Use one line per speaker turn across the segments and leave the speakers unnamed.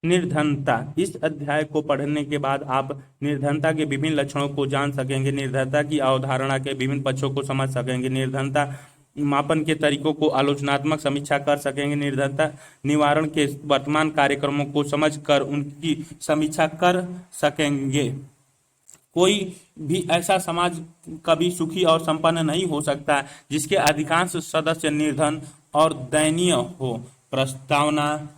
निर्धनता। इस अध्याय को पढ़ने के बाद आप निर्धनता के विभिन्न लक्षणों को जान सकेंगे, निर्धनता की अवधारणा के विभिन्न पक्षों को समझ सकेंगे, निर्धनता मापन के तरीकों को आलोचनात्मक समीक्षा कर सकेंगे, निर्धनता निवारण के वर्तमान कार्यक्रमों को समझकर उनकी समीक्षा कर सकेंगे। कोई भी ऐसा समाज कभी सुखी और संपन्न नहीं हो सकता जिसके अधिकांश सदस्य निर्धन और दयनीय हो। प्रस्तावना।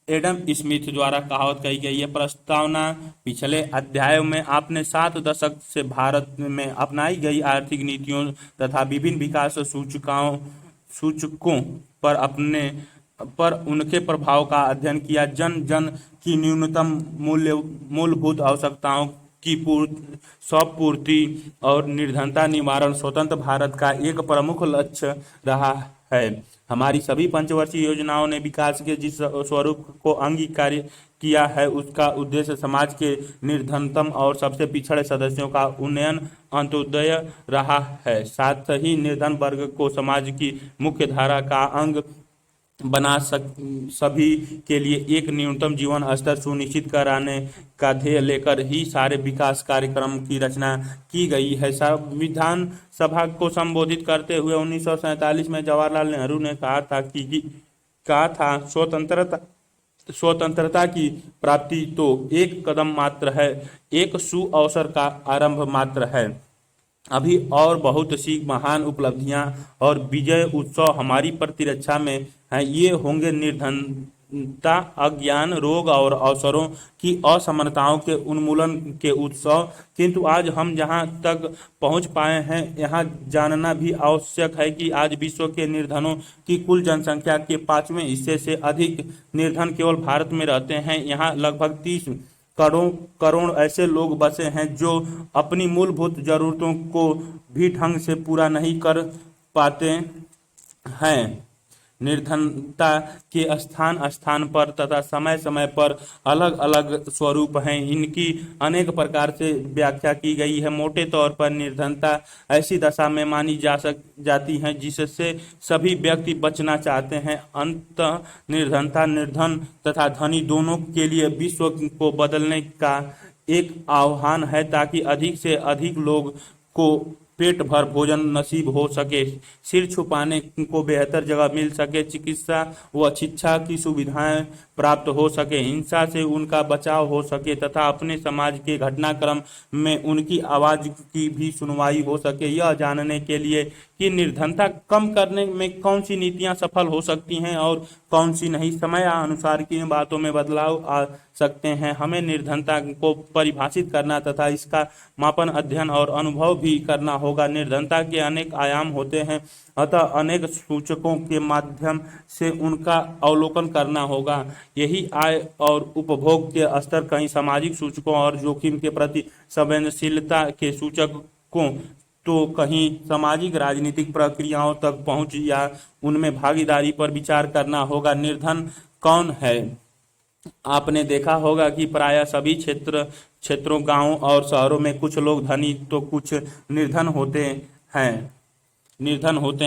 एडम स्मिथ द्वारा कहावत कही गई है। प्रस्तावना। पिछले अध्यायों में आपने 7 दशक से भारत में अपनाई गई आर्थिक नीतियों तथा विभिन्न विकास सूचकों पर उनके प्रभाव का अध्ययन किया। जन जन की न्यूनतम मूलभूत आवश्यकताओं की पूर्ति और निर्धनता निवारण स्वतंत्र भारत का एक प्रमुख लक्ष्य रहा है। हमारी सभी पंचवर्षीय योजनाओं ने विकास के जिस स्वरूप को अंगीकार किया है उसका उद्देश्य समाज के निर्धनतम और सबसे पिछड़े सदस्यों का उन्नयन अंत्योदय रहा है। साथ ही निर्धन वर्ग को समाज की मुख्य धारा का अंग बना सभी के लिए एक न्यूनतम जीवन स्तर सुनिश्चित कराने का ध्येय लेकर ही सारे विकास कार्यक्रम की रचना की गई है। संविधान सभा को संबोधित करते हुए 1947 में जवाहरलाल नेहरू ने कहा था स्वतंत्रता की प्राप्ति तो एक कदम मात्र है, एक सुअवसर का आरंभ मात्र है। अभी और बहुत सी महान उपलब्धियां और विजय उत्सव हमारी प्रतिरक्षा में हैं। ये होंगे निर्धनता, अज्ञान, रोग और अवसरों की असमानताओं के उन्मूलन के उत्सव। किंतु आज हम जहां तक पहुंच पाए हैं यहां जानना भी आवश्यक है कि आज विश्व के निर्धनों की कुल जनसंख्या के 5वें हिस्से से अधिक निर्धन केवल भारत में रहते हैं। यहाँ लगभग 30 करोड़ ऐसे लोग बसे हैं जो अपनी मूलभूत जरूरतों को भी ढंग से पूरा नहीं कर पाते हैं। निर्धनता के स्थान स्थान पर तथा समय समय पर अलग अलग स्वरूप हैं। इनकी अनेक प्रकार से व्याख्या की गई है। मोटे तौर पर निर्धनता ऐसी दशा में मानी जाती है जिससे सभी व्यक्ति बचना चाहते हैं। अंततः निर्धनता निर्धन तथा धनी दोनों के लिए विश्व को बदलने का एक आह्वान है ताकि अधिक से अधिक लोग को पेट भर भोजन नसीब हो सके, सिर छुपाने को बेहतर जगह मिल सके, चिकित्सा व शिक्षा की सुविधाएं प्राप्त हो सके, हिंसा से उनका बचाव हो सके तथा अपने समाज के घटनाक्रम में उनकी आवाज की भी सुनवाई हो सके। यह जानने के लिए कि निर्धनता कम करने में कौन सी नीतियां सफल हो सकती हैं और कौन सी नहीं, समय अनुसार की बातों में बदलाव आ सकते हैं। हमें निर्धनता को परिभाषित करना तथा इसका मापन, अध्ययन और अनुभव भी करना होगा। निर्धनता के अनेक आयाम होते हैं, अतः अनेक सूचकों के माध्यम से उनका अवलोकन करना होगा। यही आय और उपभोग के स्तर, कहीं सामाजिक सूचकों और जोखिम के प्रति संवेदनशीलता के सूचकों, तो कहीं सामाजिक राजनीतिक प्रक्रियाओं तक पहुंच या उनमें भागीदारी पर विचार करना होगा। निर्धन कौन है? आपने देखा होगा कि प्रायः सभी क्षेत्रों, गांवों और शहरों में कुछ लोग धनी तो कुछ निर्धन होते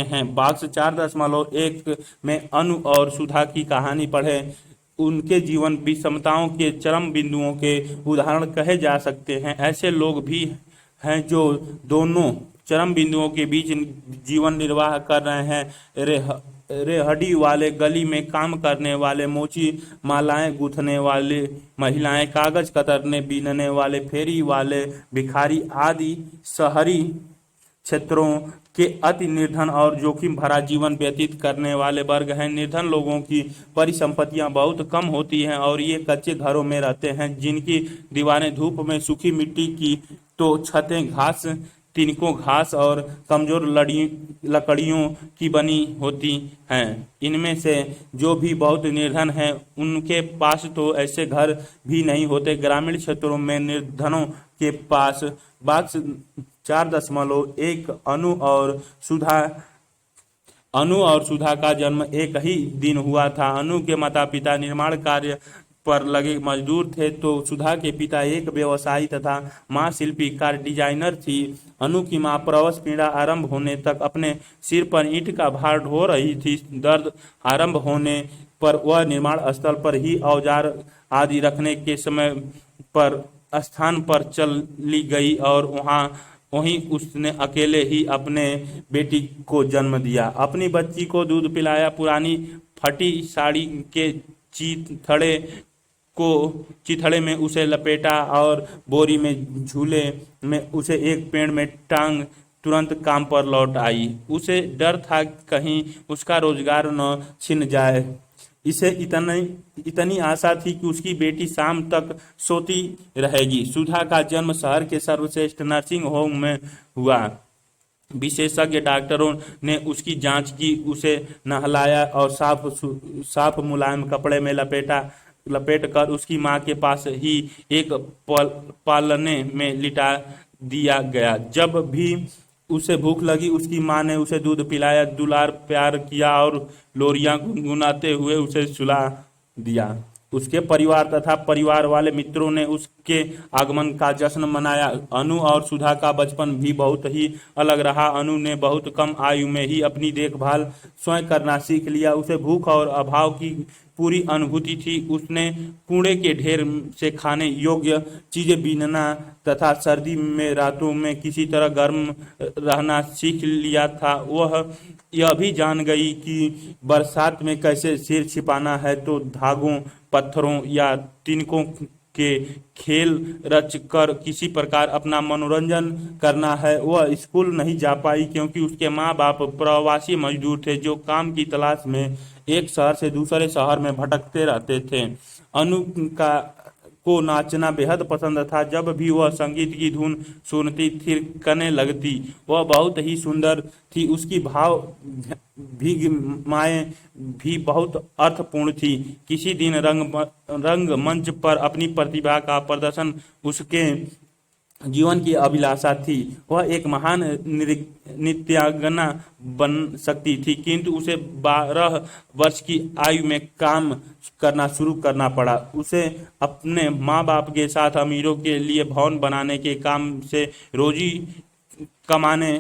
हैं। बॉक्स 4.1 में अनु और सुधा की कहानी पढ़ें। उनके जीवन विषमताओं के चरम बिंदुओं के उदाहरण कहे जा सकते हैं। ऐसे लोग भी हैं जो दोनों चरम बिंदुओं के बीच जीवन निर्वाह कर रहे हैं। रेहड़ी वाले, गली में काम करने वाले, मोची मालाएं गूंथने वाले महिलाएं, कागज कतरने बीनने वाले फेरी वाले, भिखारी आदि शहरी क्षेत्रों के अति निर्धन और जोखिम भरा जीवन व्यतीत करने वाले वर्ग हैं। निर्धन लोगों की परिसंपत्तियां बहुत कम होती हैं और ये कच्चे घरों में रहते हैं जिनकी दीवारें धूप में सूखी मिट्टी की तो छतें तिनकों घास और कमजोर लकड़ियों की बनी होती हैं। इनमें से जो भी बहुत निर्धन हैं उनके पास तो ऐसे घर भी नहीं होते। ग्रामीण क्षेत्रों में निर्धनों के पास बॉक्स 4.1 अनु और सुधा का जन्म एक ही दिन हुआ था। अनु के माता पिता निर्माण कार्य पर लगे मजदूर थे तो सुधा के पिता एक व्यवसायी तथा मां शिल्पीकार डिजाइनर थी। अनु की मां प्रसव पीड़ा आरंभ होने तक अपने सिर पर ईंट का भार ढो रही थी। दर्द आरंभ होने पर वह निर्माण स्थल पर ही औजार आदि रखने के समय पर स्थान पर चली गई और वहीं उसने अकेले ही अपने बेटी को जन्म दिया। अपनी बच्ची को दूध पिलाया, पुरानी फटी साड़ी के चीथड़े को चिथड़े में उसे लपेटा और बोरी में झूले में उसे एक पेड़ में टांग तुरंत काम पर लौट आई। उसे डर था कहीं उसका रोजगार न छिन जाए। इसे इतनी आशा थी कि उसकी बेटी शाम तक सोती रहेगी। सुधा का जन्म शहर के सर्वश्रेष्ठ नर्सिंग होम में हुआ। विशेषज्ञ डॉक्टरों ने उसकी जांच की, उसे नहलाया और साफ मुलायम कपड़े में लपेट कर उसकी मां के पास ही एक पालने में लिटा दिया गया। जब भी उसे भूख लगी उसकी मां ने उसे दूध पिलाया, दुलार प्यार किया और लोरियां गुनगुनाते हुए उसे सुला दिया। उसके परिवार तथा परिवार वाले मित्रों ने उसके आगमन का जश्न मनाया। अनु और सुधा का बचपन भी बहुत ही अलग रहा। अनु ने बहुत कम आयु में ही अपनी देखभाल स्वयं करना सीख लिया। उसे भूख और अभाव की पूरी अनुभूति थी। उसने कूड़े के ढेर से खाने योग्य चीजें बीनना तथा सर्दी में रातों में किसी तरह गर्म रहना सीख लिया था। वह यह भी जान गई कि बरसात में कैसे सिर छिपाना है, तो धागों, पत्थरों या तिनकों के खेल रच कर किसी प्रकार अपना मनोरंजन करना है। वह स्कूल नहीं जा पाई क्योंकि उसके माँ बाप प्रवासी मजदूर थे जो काम की तलाश में एक शहर से दूसरे शहर में भटकते रहते थे। अनु का को नाचना बेहद पसंद था। जब भी वह संगीत की धुन सुनती थिरकने लगती। वह बहुत ही सुंदर थी। उसकी भाव भंगिमाएं भी बहुत अर्थपूर्ण थी। किसी दिन रंगमंच पर अपनी प्रतिभा का प्रदर्शन उसके जीवन की अभिलाषा थी। वह एक महान नृत्यांगना बन सकती थी, किंतु उसे 12 वर्ष की आयु में काम करना शुरू करना पड़ा। उसे अपने माँ बाप के साथ अमीरों के लिए भवन बनाने के काम से रोजी कमाने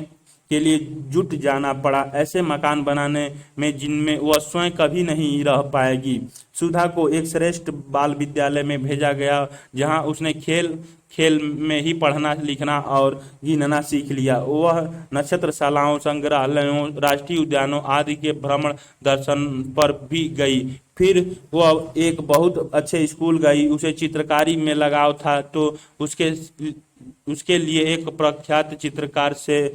के लिए जुट जाना पड़ा, ऐसे मकान बनाने में जिनमें वह स्वयं कभी नहीं रह पाएगी। सुधा को एक श्रेष्ठ बाल विद्यालय में भेजा गया, जहां उसने खेल खेल में ही पढ़ना लिखना और गिनना सीख लिया। वह नक्षत्रशालाओं, संग्रहालयों, राष्ट्रीय उद्यानों आदि के भ्रमण दर्शन पर भी गई। फिर वह एक बहुत अच्छे स्कूल गई। उसे चित्रकारी में लगाव था, तो उसके लिए एक प्रख्यात चित्रकार से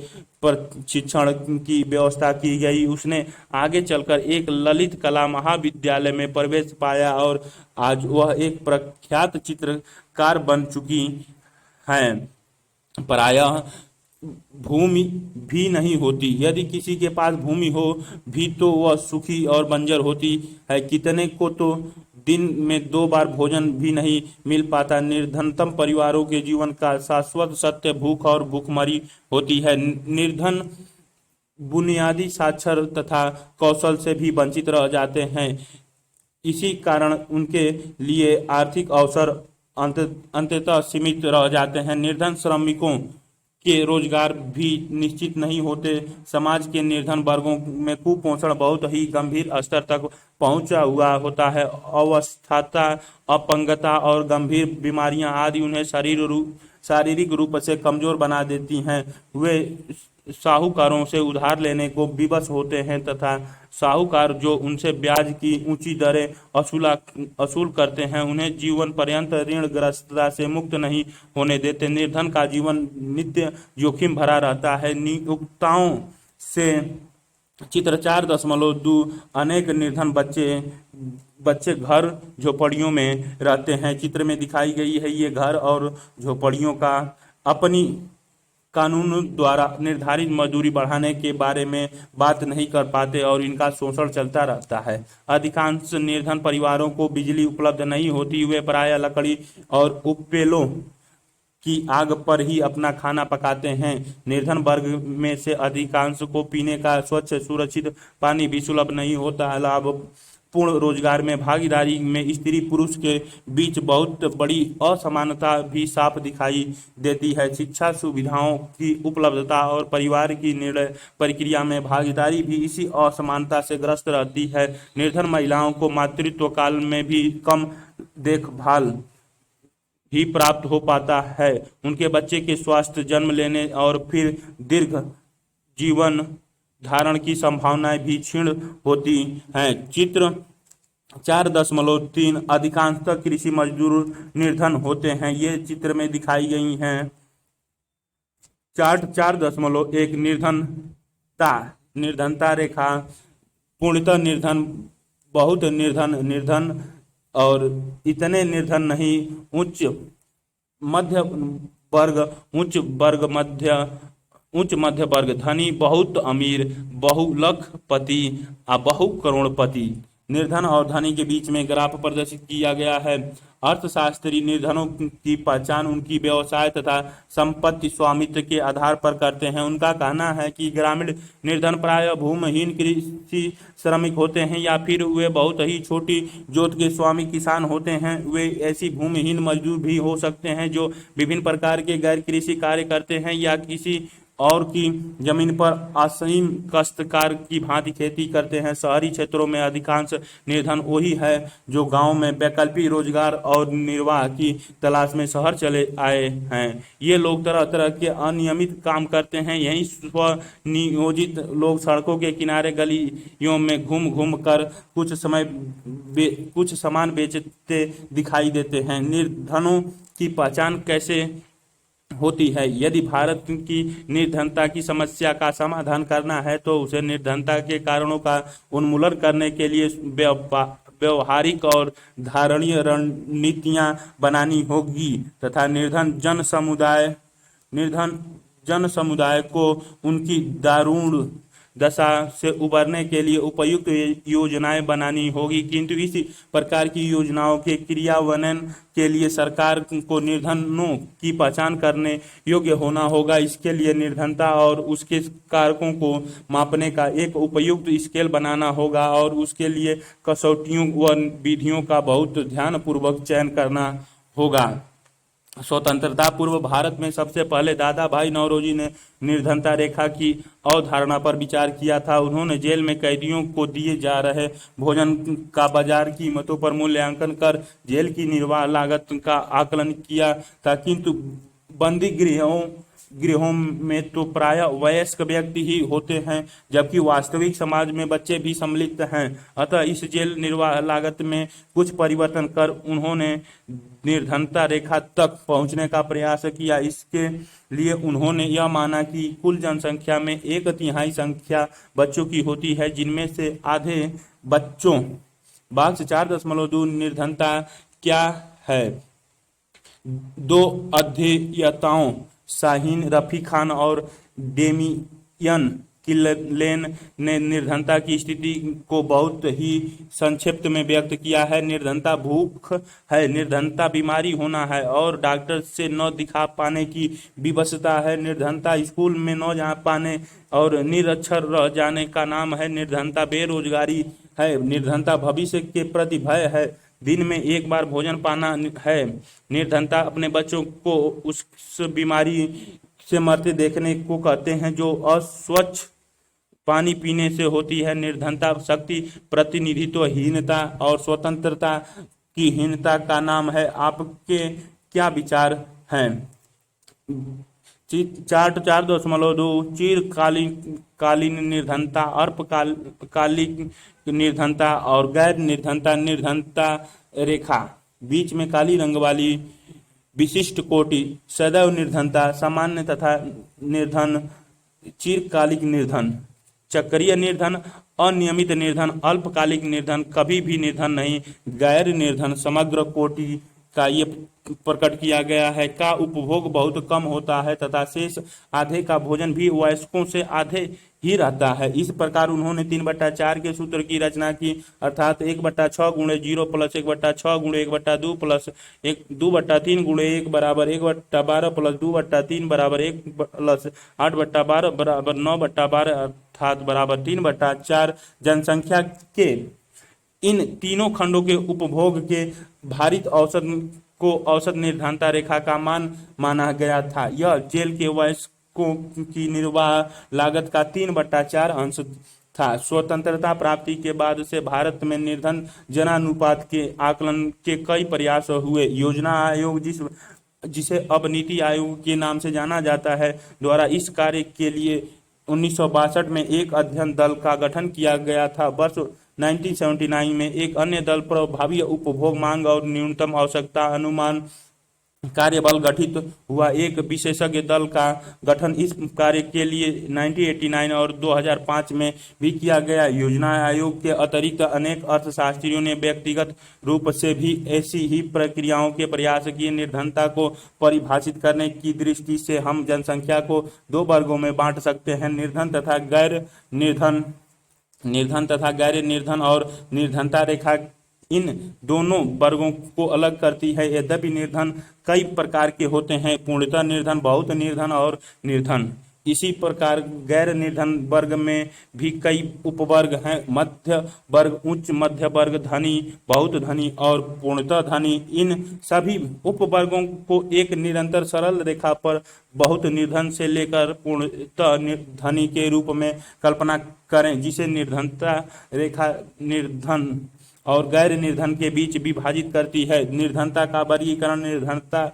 प्रशिक्षण की व्यवस्था की गई। उसने आगे चलकर एक ललित कला महाविद्यालय में प्रवेश पाया और आज वह एक प्रख्यात चित्रकार बन चुकी हैं। प्रायः भूमि भी नहीं होती। यदि किसी के पास भूमि हो भी तो वह सूखी और बंजर होती है। कितने को तो दिन में 2 बार भोजन भी नहीं मिल पाता। निर्धनतम परिवारों के जीवन का शाश्वत सत्य भूख और भूखमरी होती है। निर्धन बुनियादी साक्षर तथा कौशल से भी वंचित रह जाते हैं। इसी कारण उनके लिए आर्थिक अवसर अंततः सीमित रह जाते हैं। निर्धन श्रमिकों के रोजगार भी निश्चित नहीं होते। समाज के निर्धन वर्गों में कुपोषण बहुत ही गंभीर स्तर तक पहुंचा हुआ होता है। अवस्थाता, अपंगता और गंभीर बीमारियां आदि उन्हें शारीरिक रूप से कमजोर बना देती हैं। वे साहूकारों से उधार लेने को विवश होते हैं तथा साहूकार जो उनसे ब्याज की ऊंची दरें असूल करते हैं, उन्हें जीवन पर्यंत ऋणग्रस्तता से मुक्त नहीं होने देते। निर्धन का जीवन नित्य जोखिम भरा रहता है। नियोक्ताओं से चित्र 4.2 अनेक निर्धन बच्चे घर झोपड़ियों में रहते हैं। चित्र में दिखाई गई है ये घर और झोपड़ियों का अपनी कानून द्वारा निर्धारित मजदूरी बढ़ाने के बारे में बात नहीं कर पाते और इनका शोषण चलता रहता है। अधिकांश निर्धन परिवारों को बिजली उपलब्ध नहीं होती। वे प्रायः लकड़ी और उपपेलों की आग पर ही अपना खाना पकाते हैं। निर्धन वर्ग में से अधिकांश को पीने का स्वच्छ सुरक्षित पानी भी सुलभ नहीं होता। पूर्ण रोजगार में भागीदारी में स्त्री पुरुष के बीच बहुत बड़ी असमानता भी साफ दिखाई देती है। शिक्षा सुविधाओं की उपलब्धता और परिवार की निर्णय प्रक्रिया में भागीदारी भी इसी असमानता से ग्रस्त रहती है। निर्धन महिलाओं को मातृत्व काल में भी कम देखभाल ही प्राप्त हो पाता है। उनके बच्चे के स्वास्थ्य, जन्म लेने और फिर दीर्घ जीवन धारण की संभावनाएं भी क्षीण होती हैं। चित्र 4.3 अधिकांशतः कृषि मजदूर निर्धन होते हैं। ये चित्र में दिखाई गई हैं। चार्ट 4.1 निर्धनता रेखा पूर्णतः निर्धन, बहुत निर्धन, निर्धन और इतने निर्धन नहीं, मध्य वर्ग, उच्च मध्य वर्ग, धनी, बहुत अमीर, बहुलखपति, बहु करोड़पति। निर्धन और धनी के बीच में ग्राफ प्रदर्शित किया गया है। अर्थशास्त्री निर्धनों की पहचान उनकी व्यवसाय तथा संपत्ति स्वामित्व के आधार पर करते हैं। उनका कहना है कि ग्रामीण निर्धन प्रायः भूमिहीन कृषि श्रमिक होते हैं या फिर वे बहुत ही छोटी जोत के स्वामी किसान होते हैं। वे ऐसी भूमिहीन मजदूर भी हो सकते हैं जो विभिन्न प्रकार के गैर कृषि कार्य करते हैं या किसी और की जमीन पर असीम काश्तकार की भांति खेती करते हैं। शहरी क्षेत्रों में अधिकांश निर्धन वही है जो गांव में वैकल्पिक रोजगार और निर्वाह की तलाश में शहर चले आए हैं। ये लोग तरह तरह के अनियमित काम करते हैं। यही स्वनियोजित लोग सड़कों के किनारे गलियों में घूम घूम कर कुछ सामान बेचते दिखाई देते हैं। निर्धनों की पहचान कैसे होती है? यदि भारत की निर्धनता की समस्या का समाधान करना है तो उसे निर्धनता के कारणों का उन्मूलन करने के लिए व्यवहारिक और धारणीय रणनीतियां बनानी होगी तथा निर्धन जन समुदाय को उनकी दारुण दशा से उबरने के लिए उपयुक्त योजनाएं बनानी होगी। किंतु इस प्रकार की योजनाओं के क्रियान्वयन के लिए सरकार को निर्धनों की पहचान करने योग्य होना होगा। इसके लिए निर्धनता और उसके कारकों को मापने का एक उपयुक्त स्केल बनाना होगा और उसके लिए कसौटियों व विधियों का बहुत ध्यानपूर्वक चयन करना होगा। स्वतंत्रता पूर्व भारत में सबसे पहले दादा भाई नौरोजी ने निर्धनता रेखा की अवधारणा पर विचार किया था। उन्होंने जेल में कैदियों को दिए जा रहे भोजन का बाजार कीमतों पर मूल्यांकन कर जेल की निर्वाह लागत का आकलन किया था। किंतु बंदी गृहों में तो प्रायः वयस्क व्यक्ति ही होते हैं जबकि वास्तविक समाज में बच्चे भी सम्मिलित हैं। अतः इस जेल निर्वाह लागत में कुछ परिवर्तन कर उन्होंने निर्धनता रेखा तक पहुंचने का प्रयास किया। इसके लिए उन्होंने यह माना कि कुल जनसंख्या में 1/3 संख्या बच्चों की होती है, जिनमें से आधे बच्चों। बाक्स 4.2 निर्धनता क्या है? दो अध्येताओं शाहीन रफी खान और डेमियन किल्लेन ने निर्धनता की स्थिति को बहुत ही संक्षिप्त में व्यक्त किया है। निर्धनता भूख है, निर्धनता बीमारी होना है और डॉक्टर से न दिखा पाने की विवशता है। निर्धनता स्कूल में न जा पाने और निरक्षर रह जाने का नाम है। निर्धनता बेरोजगारी है। निर्धनता भविष्य के प्रति भय है। दिन में एक बार भोजन पाना है। निर्धनता अपने बच्चों को उस बीमारी से मरते देखने को कहते हैं जो अस्वच्छ पानी पीने से होती है। निर्धनता शक्ति प्रतिनिधित्वहीनता और स्वतंत्रता की हीनता का नाम है। आपके क्या विचार हैं? चार्ट 4.2 चिरकालीन निर्धनता, अल्पकालिक निर्धनता और गैर निर्धनता रेखा। बीच में काली रंग वाली विशिष्ट कोटि सदैव निर्धनता, सामान्य तथा निर्धन, चिरकालिक निर्धन, चक्रीय निर्धन, अनियमित निर्धन, अल्पकालिक निर्धन, कभी भी निर्धन नहीं, गैर निर्धन। समग्र कोटि का ये प्रकट किया गया है का उपभोग बहुत कम होता है तथा शेष आधे का भोजन भी वयस्कों से आधे ही रहता है। इस प्रकार उन्होंने 3/4 के सूत्र की रचना की, अर्थात 1/6 × 0 + 1/6 × 1/2 + 2/3 × 1 बराबर 1/12 + 2/3 बराबर 1 + 8/12 बराबर 9/12 अर्थात बराबर 3/4 जनसंख्या के इन तीनों खंडों के उपभोग के भारित औसत को औसत निर्धनता रेखा का मान माना गया था। यह जेल के वयस्कों की निर्वाह लागत का 3/4 अंश था। स्वतंत्रता प्राप्ति के बाद से भारत में निर्धन जनानुपात के आकलन के कई प्रयास हुए। योजना आयोग जिसे अब नीति आयोग के नाम से जाना जाता है, द्वारा इस कार्य के लिए 1962 में एक अध्ययन दल का गठन किया गया था। वर्ष 1979 में एक अन्य दल प्रभावी उपभोग मांग और न्यूनतम आवश्यकता अनुमान कार्यबल गठित हुआ। एक विशेषज्ञ दल का गठन इस कार्य के लिए 1989 और 2005 में भी किया गया। योजना आयोग के अतिरिक्त अनेक अर्थशास्त्रियों ने व्यक्तिगत रूप से भी ऐसी ही प्रक्रियाओं के प्रयास किए। निर्धनता को परिभाषित करने की दृष्टि से हम जनसंख्या को 2 वर्गों में बांट सकते हैं, निर्धन तथा गैर निर्धन। निर्धन तथा गैर निर्धन और निर्धनता रेखा इन दोनों वर्गों को अलग करती है। यद्यपि निर्धन कई प्रकार के होते हैं, पूर्णतः निर्धन, बहुत निर्धन और निर्धन। इसी प्रकार गैर निर्धन वर्ग में भी कई उपवर्ग हैं, मध्य वर्ग, उच्च मध्य वर्ग, धनी, बहुत धनी और पूर्णतः धनी। इन सभी उपवर्गों को एक निरंतर सरल रेखा पर बहुत निर्धन से लेकर पूर्णतः धनी के रूप में कल्पना करें, जिसे निर्धनता रेखा निर्धन और गैर निर्धन के बीच विभाजित करती है। निर्धनता का वर्गीकरण। निर्धनता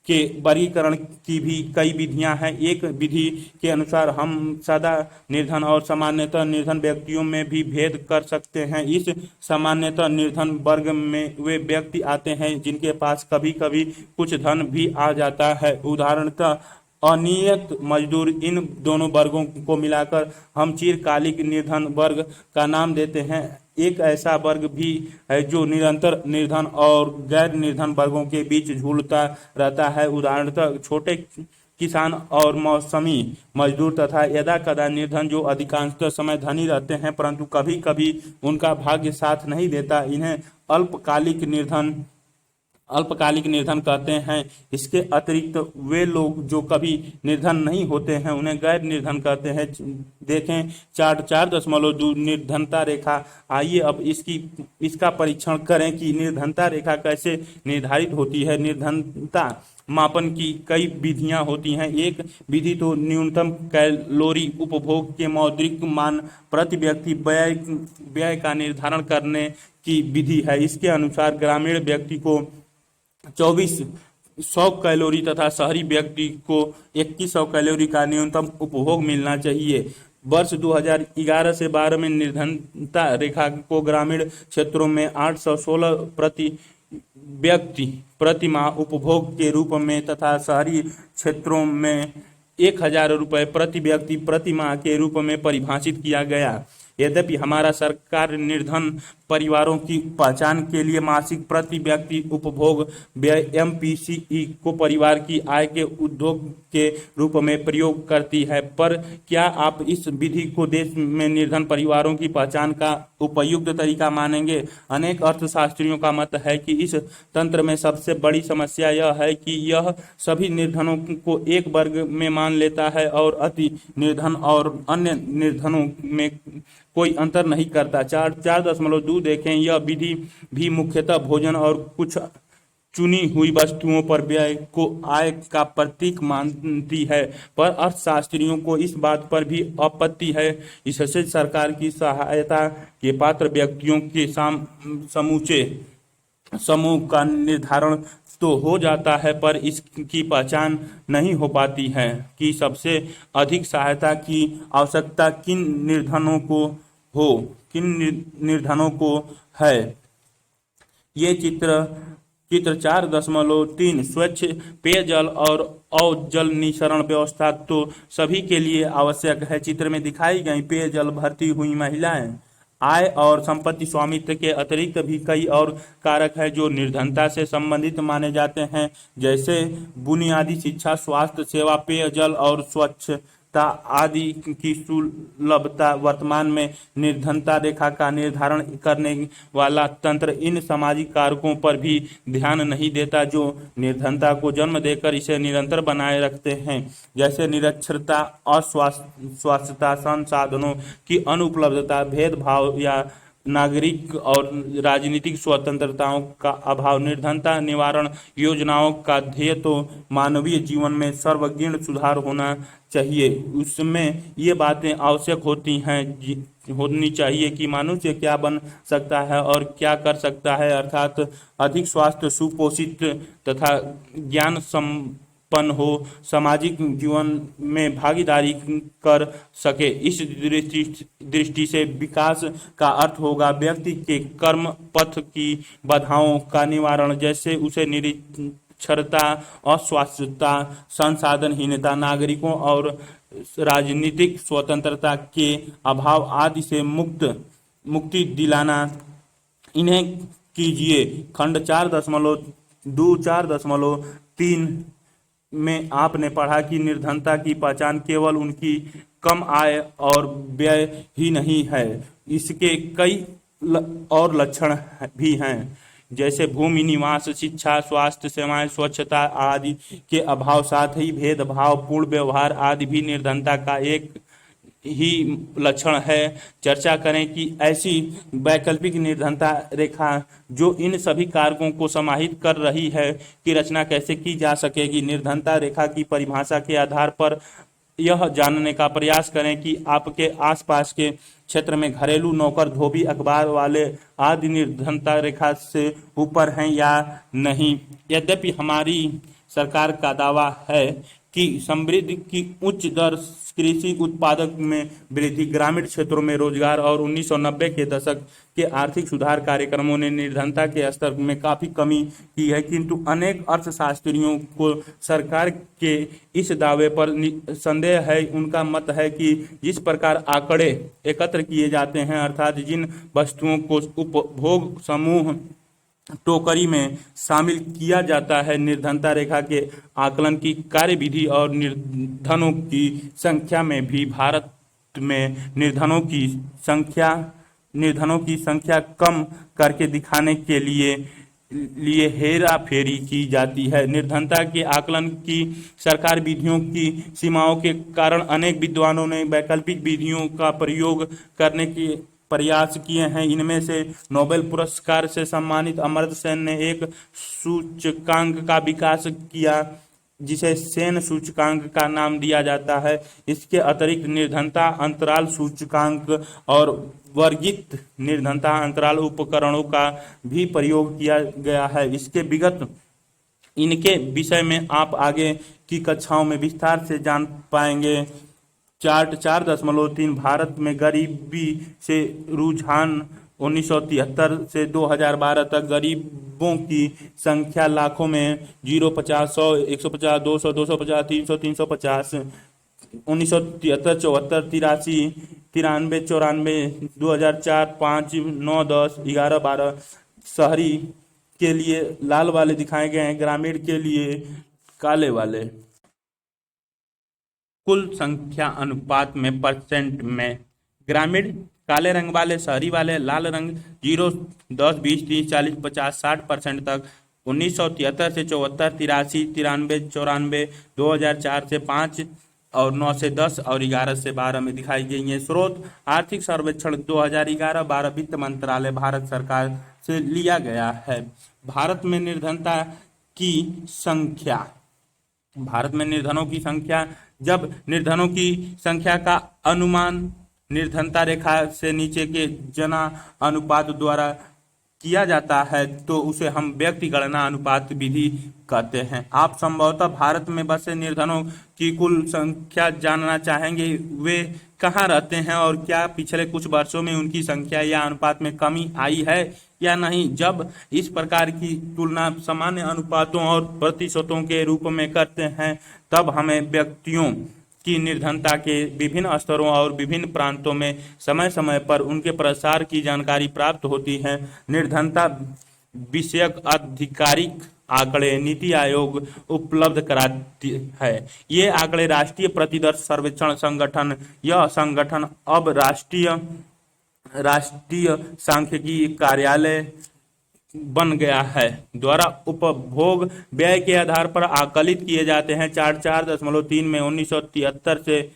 के वर्गीकरण की भी कई विधियां हैं। एक विधि के अनुसार हम सदा निर्धन और सामान्यतः निर्धन व्यक्तियों में भी भेद कर सकते हैं। इस सामान्यतः निर्धन वर्ग में वे व्यक्ति आते हैं जिनके पास कभी कभी कुछ धन भी आ जाता है, उदाहरणतः अनियत मजदूर। इन दोनों वर्गों को मिलाकर हम चिरकालिक निर्धन वर्ग का नाम देते हैं। एक ऐसा वर्ग भी है जो निरंतर निर्धन और गैर निर्धन वर्गों के बीच झूलता रहता है, उदाहरणतः छोटे किसान और मौसमी मजदूर तथा यदा कदा निर्धन, जो अधिकांशतः समय धनी रहते हैं परंतु कभी कभी उनका भाग्य साथ नहीं देता। इन्हें अल्पकालिक निर्धन कहते हैं। इसके अतिरिक्त वे लोग जो कभी निर्धन नहीं होते हैं उन्हें गैर निर्धन कहते हैं। देखें चार्ट 4.2 निर्धनता रेखा। आइए अब इसका परीक्षण करें कि निर्धनता रेखा कैसे निर्धारित होती है। निर्धनता मापन की कई विधियां होती हैं। एक विधि तो न्यूनतम कैलोरी उपभोग के मौद्रिक मान प्रति व्यक्ति व्यय का निर्धारण करने की विधि है। इसके अनुसार ग्रामीण व्यक्ति को 2400 कैलोरी तथा शहरी व्यक्ति को 2100 कैलोरी का न्यूनतम उपभोग मिलना चाहिए। वर्ष 2011 से 12 में निर्धनता रेखा को ग्रामीण क्षेत्रों में 816 प्रति व्यक्ति प्रति माह उपभोग के रूप में तथा शहरी क्षेत्रों में 1000 रुपये प्रति व्यक्ति प्रति माह के रूप में परिभाषित किया गया। यद्यपि हमारा सरकार निर्धन परिवारों की पहचान के लिए मासिक प्रति व्यक्ति उपभोग व्यय MPCE को परिवार की आय के उद्योग के रूप में प्रयोग करती है, पर क्या आप इस विधि को देश में निर्धन परिवारों की पहचान का उपयुक्त तरीका मानेंगे? अनेक अर्थशास्त्रियों का मत है कि इस तंत्र में सबसे बड़ी समस्या यह है कि यह सभी निर्धनों को एक वर्ग में मान लेता है और अति निर्धन और अन्य निर्धनों में कोई अंतर नहीं करता। 4.2 देखें। यह विधि भी मुख्यतः भोजन और कुछ चुनी हुई वस्तुओं पर व्यय को आय का प्रतीक मानती है, पर अर्थशास्त्रियों को इस बात पर भी आपत्ति है। इससे सरकार की सहायता के पात्र व्यक्तियों के समूचे समूह का निर्धारण तो हो जाता है, पर इसकी पहचान नहीं हो पाती है कि सबसे अधिक सहायता की आवश्यकता किन निर्धनों को है। ये चित्र 4.3 स्वच्छ पेयजल और जल निःसरण व्यवस्था तो सभी के लिए आवश्यक है। चित्र में दिखाई गई पेयजल भरती हुई महिलाएं। आय और संपत्ति स्वामित्व के अतिरिक्त भी कई और कारक हैं जो निर्धनता से संबंधित माने जाते हैं, जैसे बुनियादी शिक्षा, स्वास्थ्य सेवा, पेयजल और स्वच्छता आदि की सुलभता। वर्तमान में निर्धनता रेखा का निर्धारण करने वाला तंत्र इन सामाजिक कारकों पर भी ध्यान नहीं देता जो निर्धनता को जन्म देकर इसे निरंतर बनाए रखते हैं, जैसे निरक्षरता, अस्वास्थ्यता, संसाधनों की अनुपलब्धता, भेदभाव या नागरिक और राजनीतिक स्वतंत्रताओं का अभाव। निर्धनता निवारण योजनाओं का ध्येय तो मानवीय जीवन में सर्वगुण सुधार होना चाहिए। उसमें ये बातें आवश्यक होनी चाहिए कि मनुष्य क्या बन सकता है और क्या कर सकता है, अर्थात अधिक स्वास्थ्य, सुपोषित तथा ज्ञान संपन्न हो, सामाजिक जीवन में भागीदारी कर सके। इस दृष्टि से विकास का अर्थ होगा व्यक्ति के कर्म पथ की बाधाओं का निवारण, जैसे उसे निरक्षरता, अस्वास्थ्यता, संसाधनहीनता, नागरिकों और राजनीतिक स्वतंत्रता के अभाव आदि से मुक्ति दिलाना। इन्हें कीजिए। खंड 4.2 4.3 में आपने पढ़ा कि निर्धनता की पहचान केवल उनकी कम आय और व्यय ही नहीं है, इसके कई और लक्षण भी हैं, जैसे भूमि, निवास, शिक्षा, स्वास्थ्य सेवाएं, स्वच्छता आदि के अभाव, साथ ही भेदभाव पूर्ण व्यवहार आदि भी निर्धनता का एक ही लक्षण है। चर्चा करें कि ऐसी वैकल्पिक निर्धनता रेखा जो इन सभी कारकों को समाहित कर रही है की रचना कैसे की जा सकेगी। निर्धनता रेखा की परिभाषा के आधार पर यह जानने का प्रयास करें कि आपके आसपास के क्षेत्र में घरेलू नौकर, धोबी, अखबार वाले आदि निर्धनता रेखा से ऊपर हैं या नहीं। यद्यपि हमारी सरकार का दावा है कि समृद्धि की उच्च दर, कृषि उत्पादक में वृद्धि, ग्रामीण क्षेत्रों में रोजगार और 1990 के दशक के आर्थिक सुधार कार्यक्रमों ने निर्धनता के स्तर में काफी कमी की है, किंतु अनेक अर्थशास्त्रियों को सरकार के इस दावे पर संदेह है। उनका मत है कि जिस प्रकार आंकड़े एकत्र किए जाते हैं, अर्थात जिन वस्तुओं को उपभोग समूह टोकरी में शामिल किया जाता है, निर्धनता रेखा के आकलन की कार्यविधि और निर्धनों की संख्या में भी भारत में निर्धनों की संख्या कम करके दिखाने के लिए हेरा फेरी की जाती है। निर्धनता के आकलन की सरकार विधियों की सीमाओं के कारण अनेक विद्वानों ने वैकल्पिक विधियों का प्रयोग करने की प्रयास किए हैं। इनमें से नोबेल पुरस्कार से सम्मानित अमर्त्य सेन ने एक सूचकांक का विकास किया जिसे सेन सूचकांक का नाम दिया जाता है। इसके अतिरिक्त निर्धनता अंतराल सूचकांक और वर्गित निर्धनता अंतराल उपकरणों का भी प्रयोग किया गया है। इनके विषय में आप आगे की कक्षाओं में विस्तार से जान पाएंगे। चार्ट 4.3 भारत में गरीबी से रुझान 1973 से 2012 तक गरीबों की संख्या लाखों में 0, 50, 100, 150, 200, 250, 300, 350, 1973, 74, 83, 93, 94, 2004, 5, 9, 10, 11, 12 शहरी के लिए लाल वाले दिखाए गए हैं, ग्रामीण के लिए काले वाले। कुल संख्या अनुपात में परसेंट में ग्रामीण काले रंग वाले, शहरी वाले लाल रंग 0, 10, 20, 30, 40, 50, 60% तक 1973 से 74, 83, 93, 94, 2004 से 5 और 9 से 10 और 11 से 12 में दिखाई गई है। स्रोत आर्थिक सर्वेक्षण 2011-12 वित्त मंत्रालय भारत सरकार से लिया गया है। भारत में निर्धनता की संख्या, भारत में निर्धनों की संख्या, जब निर्धनों की संख्या का अनुमान निर्धनता रेखा से नीचे के जना अनुपात द्वारा किया जाता है तो उसे हम व्यक्ति गणना अनुपात विधि कहते हैं। आप संभवतः भारत में बसे निर्धनों की कुल संख्या जानना चाहेंगे। वे कहाँ रहते हैं और क्या पिछले कुछ वर्षों में उनकी संख्या या अनुपात में कमी आई है या नहीं। जब इस प्रकार की तुलना सामान्य अनुपातों और प्रतिशतों के रूप में करते हैं तब हमें व्यक्तियों की निर्धनता के विभिन्न स्तरों और विभिन्न प्रांतों में समय समय पर उनके प्रसार की जानकारी प्राप्त होती है। निर्धनता विषयक आधिकारिक आंकड़े नीति आयोग उपलब्ध कराती है। ये आंकड़े राष्ट्रीय प्रतिदर्श सर्वेक्षण संगठन, यह संगठन अब राष्ट्रीय सांख्यिकी कार्यालय बन गया है, द्वारा उपभोग व्यय के आधार पर आकलित किए जाते हैं। चार्ट 4.3 में 1973 से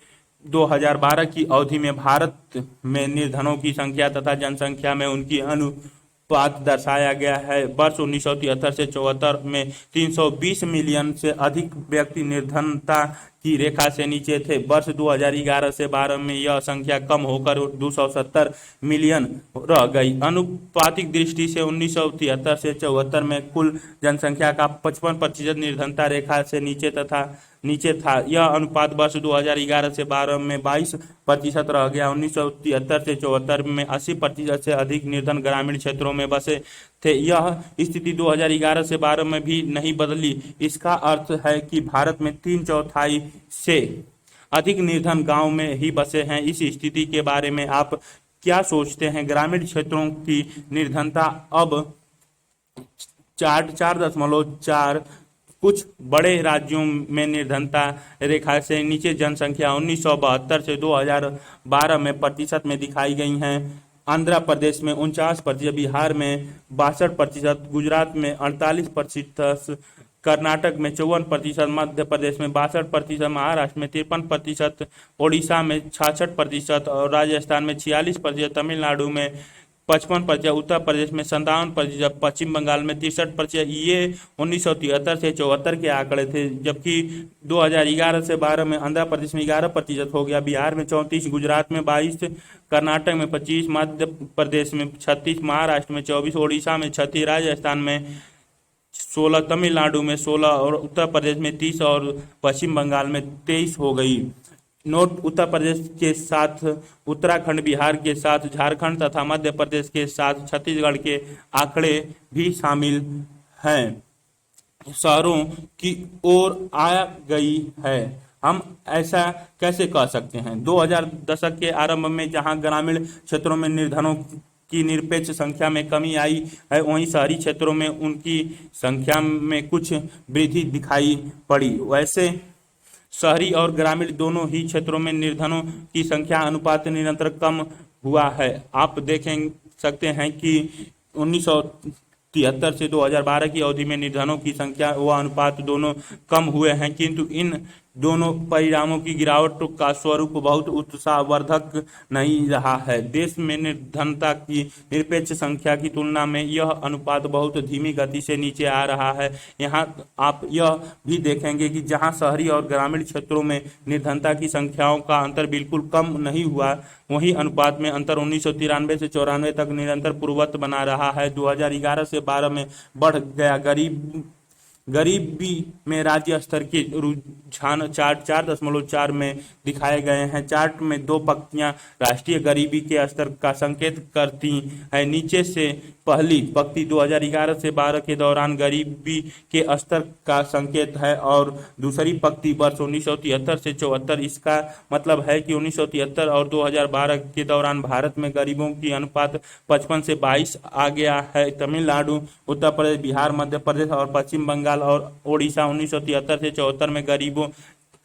2012 की अवधि में भारत में निर्धनों की संख्या तथा जनसंख्या में उनकी अनुपात दर्शाया गया है। वर्ष 1973 से 74 में 320 मिलियन से अधिक व्यक्ति निर्धनता की रेखा से नीचे थे। वर्ष 2011 से 12 में यह संख्या कम होकर 270 मिलियन रह गई। अनुपातिक दृष्टि से 1973 से 74 में कुल जनसंख्या का 55% निर्धनता रेखा से नीचे था। यह अनुपात वर्ष 2011 से 12 में 22% रह गया। 1973 से 74 में 80% से अधिक निर्धन ग्रामीण क्षेत्रों में बसे थे। यह स्थिति 2011 से 12 में भी नहीं बदली। इसका अर्थ है कि भारत में 3/4 से अधिक निर्धन गांव में ही बसे हैं। इस स्थिति के बारे में आप क्या सोचते हैं? ग्रामीण क्षेत्रों की निर्धनता अब 4.4, कुछ बड़े राज्यों में निर्धनता रेखा से नीचे जनसंख्या 1972 से 2012 में प्रतिशत में दिखाई गई हैं। आंध्र प्रदेश में 49%, बिहार में 62%, गुजरात में 48%, कर्नाटक में 54%, मध्य प्रदेश में 62%, महाराष्ट्र में 53%, ओडिशा में 66% और राजस्थान में 46%, तमिलनाडु में 55%, उत्तर प्रदेश में 57%, पश्चिम बंगाल में 63%। ये 1973 से 74 के आंकड़े थे, जबकि 2011 से 12 में आंध्र प्रदेश में 11% हो गया, बिहार में 34%, गुजरात में 22%, कर्नाटक में 25%, मध्य प्रदेश में 36%, महाराष्ट्र में 24%, ओडिशा में 36%, राजस्थान में 16%, तमिलनाडु में 16% और उत्तर प्रदेश में 30% और पश्चिम बंगाल में 23% हो गई। नोट, उत्तर प्रदेश के साथ उत्तराखंड, बिहार के साथ झारखंड तथा मध्य प्रदेश के साथ छत्तीसगढ़ के आंकड़े भी शामिल हैं। शहरों की ओर आ गई है। हम ऐसा कैसे कह सकते हैं? 2000 दशक के आरंभ में जहां ग्रामीण क्षेत्रों में निर्धनों की निरपेक्ष संख्या में कमी आई है, वहीं शहरी क्षेत्रों में उनकी संख्या में कुछ वृद्धि दिखाई पड़ी। वैसे शहरी और ग्रामीण दोनों ही क्षेत्रों में निर्धनों की संख्या अनुपात निरंतर कम हुआ है। आप देख सकते हैं कि 1973 से 2012 की अवधि में निर्धनों की संख्या व अनुपात दोनों कम हुए हैं, किंतु इन दोनों परिणामों की गिरावट का स्वरूप बहुत उत्साहवर्धक नहीं रहा है। देश में निर्धनता की निरपेक्ष संख्या की तुलना में यह अनुपात बहुत धीमी गति से नीचे आ रहा है। यहाँ आप यह भी देखेंगे कि जहाँ शहरी और ग्रामीण क्षेत्रों में निर्धनता की संख्याओं का अंतर बिल्कुल कम नहीं हुआ, वहीं अनुपात में अंतर 1993 से 94 तक निरंतर पूर्ववत बना रहा है। 2011 से 12 में बढ़ गया। गरीबी में राज्य स्तर के रुझान चार्ट 4.4 में दिखाए गए हैं। चार्ट में दो पंक्तियां राष्ट्रीय गरीबी के स्तर का संकेत करती हैं। नीचे से पहली पंक्ति 2011 से 12 के दौरान गरीबी के स्तर का संकेत है और दूसरी पंक्ति वर्ष 1973 से 74। इसका मतलब है कि 1973 और 2012 के दौरान भारत में गरीबों की अनुपात 55 से 22 आ गया है। तमिलनाडु, उत्तर प्रदेश, बिहार, मध्य प्रदेश और पश्चिम बंगाल और ओडिशा 1973 से 74 में गरीबों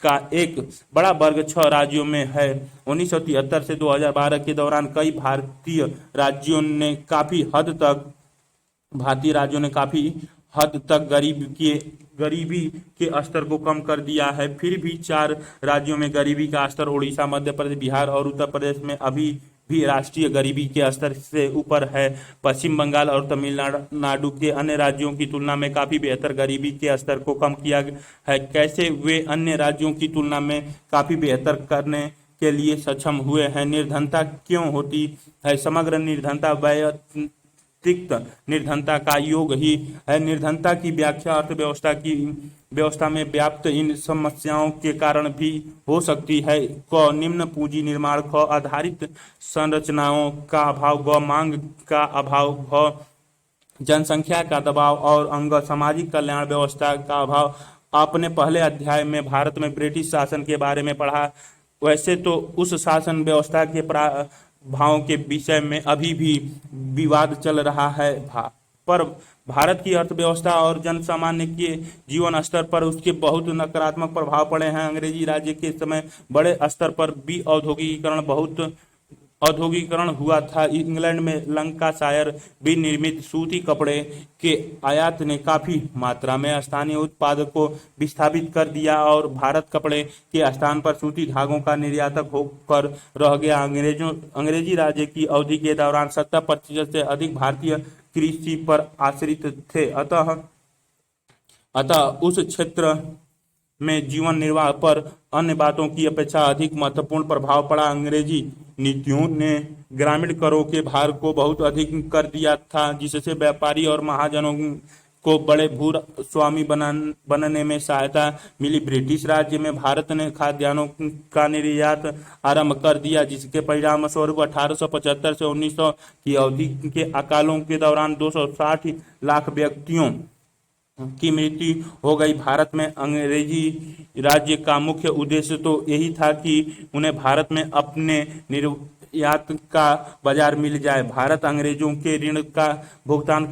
का एक बड़ा वर्ग 6 राज्यों में है। 1973 से 2012 के दौरान कई भारतीय राज्यों ने काफी हद तक गरीबी के स्तर को कम कर दिया है। फिर भी 4 राज्यों में गरीबी का स्तर ओडिशा, मध्य प्रदेश, बिहार और उत्तर प्रदेश में अभी भी राष्ट्रीय गरीबी के स्तर से ऊपर है। पश्चिम बंगाल और तमिलनाडु के अन्य राज्यों की तुलना में काफी बेहतर गरीबी के स्तर को कम किया है। कैसे वे अन्य राज्यों की तुलना में काफी बेहतर करने के लिए सक्षम हुए हैं? निर्धनता क्यों होती है? समग्र निर्धनता वैयक्तिक निर्धनता का योग ही है। निर्धनता की व्याख्या अर्थव्यवस्था में व्याप्त इन समस्याओं के कारण भी हो सकती है। क, निम्न पूंजी निर्माण, ख, आधारित संरचनाओं का अभाव, ग, मांग का अभाव, घ, जनसंख्या का दबाव और अंग, सामाजिक कल्याण व्यवस्था का अभाव। आपने पहले अध्याय में भारत में ब्रिटिश शासन के बारे में पढ़ा। वैसे तो उस शासन व्यवस्था के भावों के विषय में अभी भी विवाद चल रहा है, पर भारत की अर्थव्यवस्था और जन सामान्य के जीवन स्तर पर उसके बहुत नकारात्मक प्रभाव पड़े हैं। अंग्रेजी राज्य के समय बड़े स्तर पर भी औद्योगिकीकरण बहुत औद्योगिकरण हुआ था। इंग्लैंड में लंकाशायर विनिर्मित सूती कपड़े के आयात ने काफी मात्रा में स्थानीय उत्पाद को विस्थापित कर दिया और भारत कपड़े के स्थान पर सूती धागों का निर्यातक होकर रह गया। अंग्रेजी राज्य की अवधि के दौरान 70% से अधिक भारतीय कृषि पर आश्रित थे। अतः उस क्षेत्र में जीवन निर्वाह पर अन्य बातों की अपेक्षा अधिक महत्वपूर्ण प्रभाव पड़ा। अंग्रेजी नीतियों ने ग्रामीण करों के भार को बहुत अधिक कर दिया था, जिससे व्यापारी और महाजनों को बड़े भू स्वामी बनने में सहायता मिली। ब्रिटिश राज्य में भारत ने खाद्यान्नों का निर्यात आरंभ कर दिया, जिसके परिणाम स्वरूप 1875 से 1900 की अवधि के अकालों के दौरान 260 लाख व्यक्तियों की मृत्यु हो गई। भारत में अंग्रेजी राज्य का मुख्य उद्देश्य तो यही था कि उन्हें भारत में अपने निर्यात का बाजार मिल जाए, भारत अंग्रेजों के ऋण का भुगतान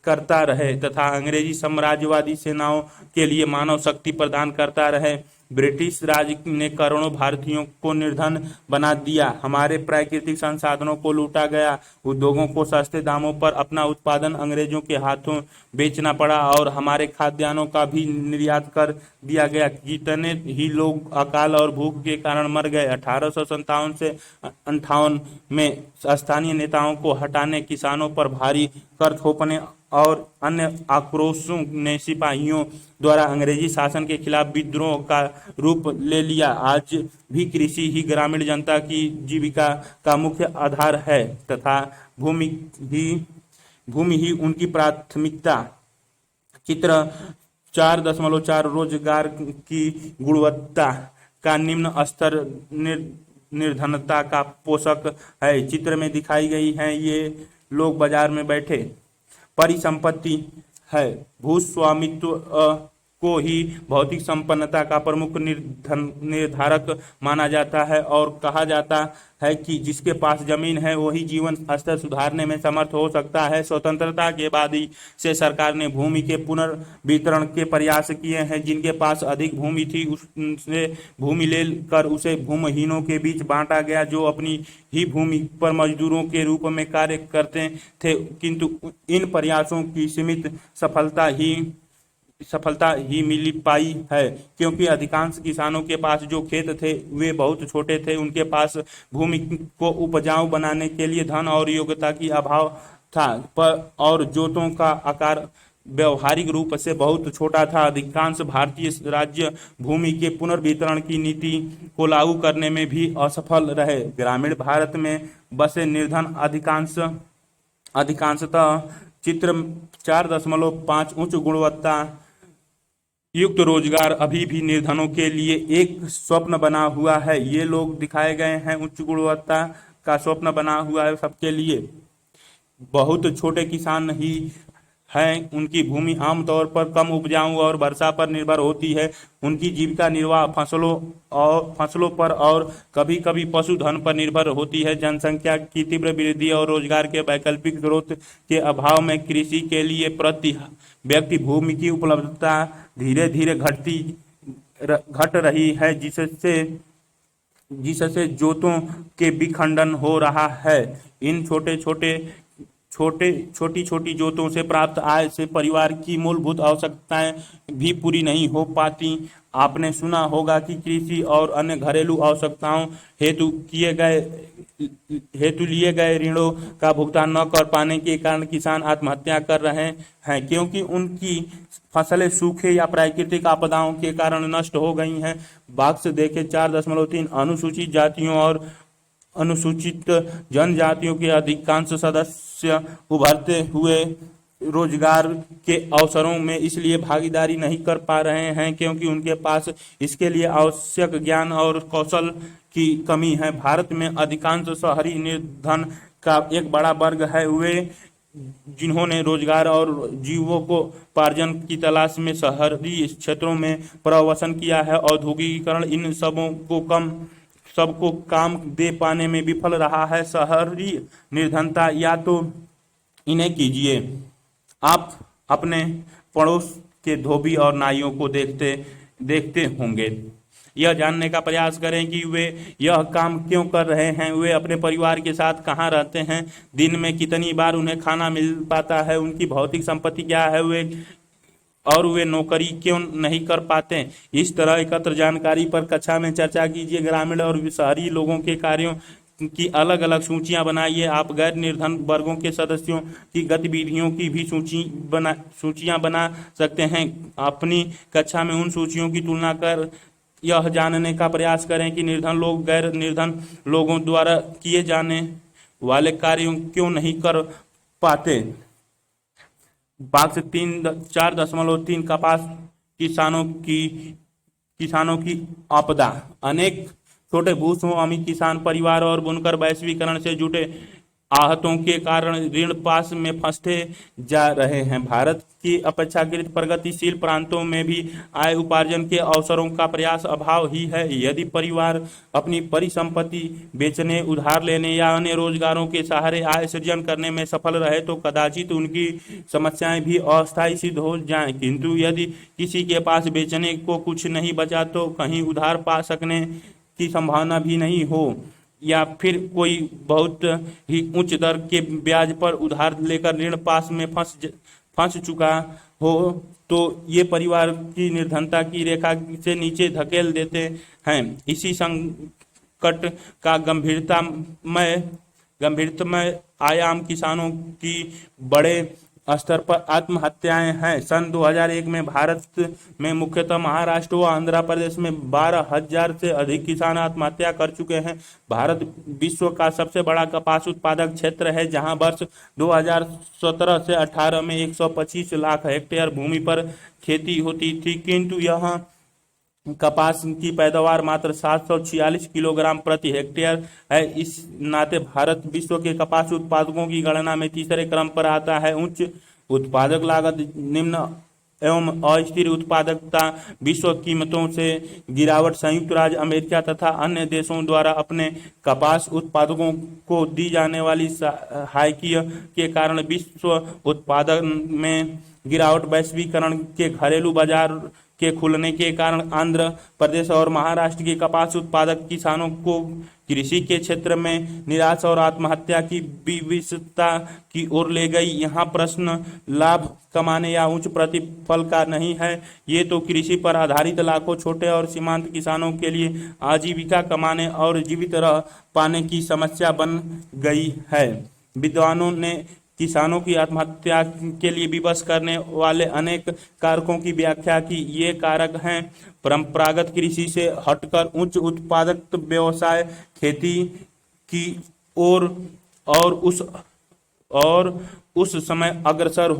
करता रहे तथा अंग्रेजी साम्राज्यवादी सेनाओं के लिए मानव शक्ति प्रदान करता रहे। ब्रिटिश राज ने करोड़ों भारतीयों को निर्धन बना दिया, हमारे प्राकृतिक संसाधनों को लूटा गया, उद्योगों को सस्ते दामों पर अपना उत्पादन अंग्रेजों के हाथों बेचना पड़ा और हमारे खाद्यान्नों का भी निर्यात कर दिया गया। कितने ही लोग अकाल और भूख के कारण मर गए। 1857 से 58 में स्थानीय नेताओं को हटाने, किसानों पर भारी कर थोपने और अन्य आक्रोशों ने सिपाहियों द्वारा अंग्रेजी शासन के खिलाफ विद्रोह का रूप ले लिया। आज भी कृषि ही ग्रामीण जनता की जीविका का मुख्य आधार है तथा भूमि ही उनकी प्राथमिकता। चित्र 4.4 रोजगार की गुणवत्ता का निम्न स्तर निर्धनता का पोषक है। चित्र में दिखाई गई है ये लोग बाजार में बैठे परिसंपत्ति है। भूस्वामित्व को ही भौतिक संपन्नता का प्रमुख निर्धारक माना जाता है और कहा जाता है कि जिसके पास जमीन है वही जीवन स्तर सुधारने में समर्थ हो सकता है। स्वतंत्रता के बाद ही से सरकार ने भूमि के पुनर्वितरण के प्रयास किए हैं। जिनके पास अधिक भूमि थी उससे भूमि ले कर उसे भूमिहीनों के बीच बांटा गया, जो अपनी ही भूमि पर मजदूरों के रूप में कार्य करते थे। किंतु इन प्रयासों की सीमित सफलता ही मिल पाई है, क्योंकि अधिकांश किसानों के पास जो खेत थे वे बहुत छोटे थे। उनके पास भूमि को उपजाऊ बनाने के लिए धन और योग्यता की अभाव था और जोतों का आकार व्यवहारिक रूप से बहुत छोटा था। अधिकांश भारतीय राज्य भूमि के पुनर्वितरण की नीति को लागू करने में भी असफल रहे। ग्रामीण भारत में बसे निर्धन अधिकांशतः चित्र 4.5 उच्च गुणवत्ता युक्त रोजगार अभी भी निर्धनों के लिए एक स्वप्न बना हुआ है। ये लोग दिखाए गए हैं, उच्च गुणवत्ता का स्वप्न बना हुआ है सबके लिए। बहुत छोटे किसान ही हैं, उनकी भूमि आमतौर पर कम उपजाऊ और वर्षा पर निर्भर होती है। उनकी जीविका निर्वाह फसलों पर और कभी कभी पशुधन पर निर्भर होती है। जनसंख्या की तीव्र वृद्धि और रोजगार के वैकल्पिक स्रोत के अभाव में कृषि के लिए प्रति व्यक्ति भूमि की उपलब्धता धीरे धीरे घट रही है, जिससे जोतों के विखंडन हो रहा है। इन छोटी छोटी जोतों से प्राप्त आय से परिवार की मूलभूत आवश्यकताएं भी पूरी नहीं हो पाती। आपने सुना होगा कि कृषि और अन्य घरेलू आवश्यकताओं हेतु लिए गए ऋणों का भुगतान न कर पाने के कारण किसान आत्महत्या कर रहे हैं, क्योंकि उनकी फसलें सूखे या प्राकृतिक आपदाओं के कारण नष्ट हो गई हैं। बॉक्स देखें 4.3 अनुसूचित जातियों और अनुसूचित जनजातियों के अधिकांश सदस्य उभरते हुए रोजगार के अवसरों में इसलिए भागीदारी नहीं कर पा रहे हैं क्योंकि उनके पास इसके लिए आवश्यक ज्ञान और कौशल की कमी है। भारत में अधिकांश शहरी निर्धन का एक बड़ा वर्ग है, वे जिन्होंने रोजगार और जीविकोपार्जन की तलाश में शहरी क्षेत्रों में प्रवासन किया है। औद्योगिकीकरण इन सबको काम दे पाने में विफल रहा है। शहरी निर्धनता या तो इन्हें कीजिए, आप अपने पड़ोस के धोबी और नाइयों को देखते होंगे, यह जानने का प्रयास करें कि वे यह काम क्यों कर रहे हैं, वे अपने परिवार के साथ कहाँ रहते हैं, दिन में कितनी बार उन्हें खाना मिल पाता है, उनकी भौतिक संपत्ति क्या है, वे नौकरी क्यों नहीं कर पाते। इस तरह एकत्र जानकारी पर कक्षा में चर्चा कीजिए। ग्रामीण और शहरी लोगों के कार्यों की अलग अलग सूचियां बनाइए। आप गैर निर्धन वर्गों के सदस्यों की गतिविधियों की भी सूचियां बना सकते हैं। अपनी कक्षा में उन सूचियों की तुलना कर यह जानने का प्रयास करें कि निर्धन लोग गैर निर्धन लोगों द्वारा किए जाने वाले कार्यों क्यों नहीं कर पाते। बाक्स 4.3 कपास किसानों की आपदा। अनेक छोटे भूस्वामी किसान परिवार और बुनकर वैश्वीकरण से जुटे आहतों के कारण ऋण पास में फंसते जा रहे हैं। भारत की अपेक्षाकृत प्रगतिशील प्रांतों में भी आय उपार्जन के अवसरों का प्रयास अभाव ही है। यदि परिवार अपनी परिसंपत्ति बेचने, उधार लेने या अन्य रोजगारों के सहारे आय सृजन करने में सफल रहे तो कदाचित उनकी समस्याएं भी अस्थायी सिद्ध हो जाएं। किंतु यदि किसी के पास बेचने को कुछ नहीं बचा तो कहीं उधार पा सकने की संभावना भी नहीं हो, या फिर कोई बहुत ही उच्च दर के ब्याज पर उधार लेकर ऋण पास में फंस चुका हो, तो ये परिवार की निर्धनता की रेखा से नीचे धकेल देते हैं। इसी संकट का गंभीरतमय आयाम किसानों की बड़े स्तर पर आत्महत्याएं हैं। सन 2001 में भारत में मुख्यतः महाराष्ट्र व आंध्र प्रदेश में 12,000 से अधिक किसान आत्महत्या कर चुके हैं। भारत विश्व का सबसे बड़ा कपास उत्पादक क्षेत्र है, जहां वर्ष 2017 से 18 में 125 लाख हेक्टेयर भूमि पर खेती होती थी, किंतु यहां कपास की पैदावार मात्र 746 किलोग्राम प्रति हेक्टेयर है। इस नाते भारत विश्व के कपास उत्पादकों की गणना में तीसरे क्रम पर आता है। उच्च उत्पादक लागत, निम्न एवं अस्थिर उत्पादकता, विश्व कीमतों से गिरावट, संयुक्त राज्य अमेरिका तथा अन्य देशों द्वारा अपने कपास उत्पादकों को दी जाने वाली सहायता के कारण विश्व उत्पादन में गिरावट, वैश्वीकरण के घरेलू बाजार के खुलने के कारण आंध्र प्रदेश और महाराष्ट्र के कपास उत्पादक किसानों को कृषि के क्षेत्र में निराशा और आत्महत्या की विविधता की ओर ले गई। यहाँ प्रश्न लाभ कमाने या उच्च प्रतिफल का नहीं है, ये तो कृषि पर आधारित लाखों छोटे और सीमांत किसानों के लिए आजीविका कमाने और जीवित रह पाने की समस्या बन गई है। विद्वानों ने किसानों की आत्महत्या के लिए विवश करने वाले अनेक कारकों की व्याख्या की। ये कारक हैं परंपरागत कृषि से हटकर उच्च उत्पादक व्यवसाय, खेती की ओर और उस समय अग्रसर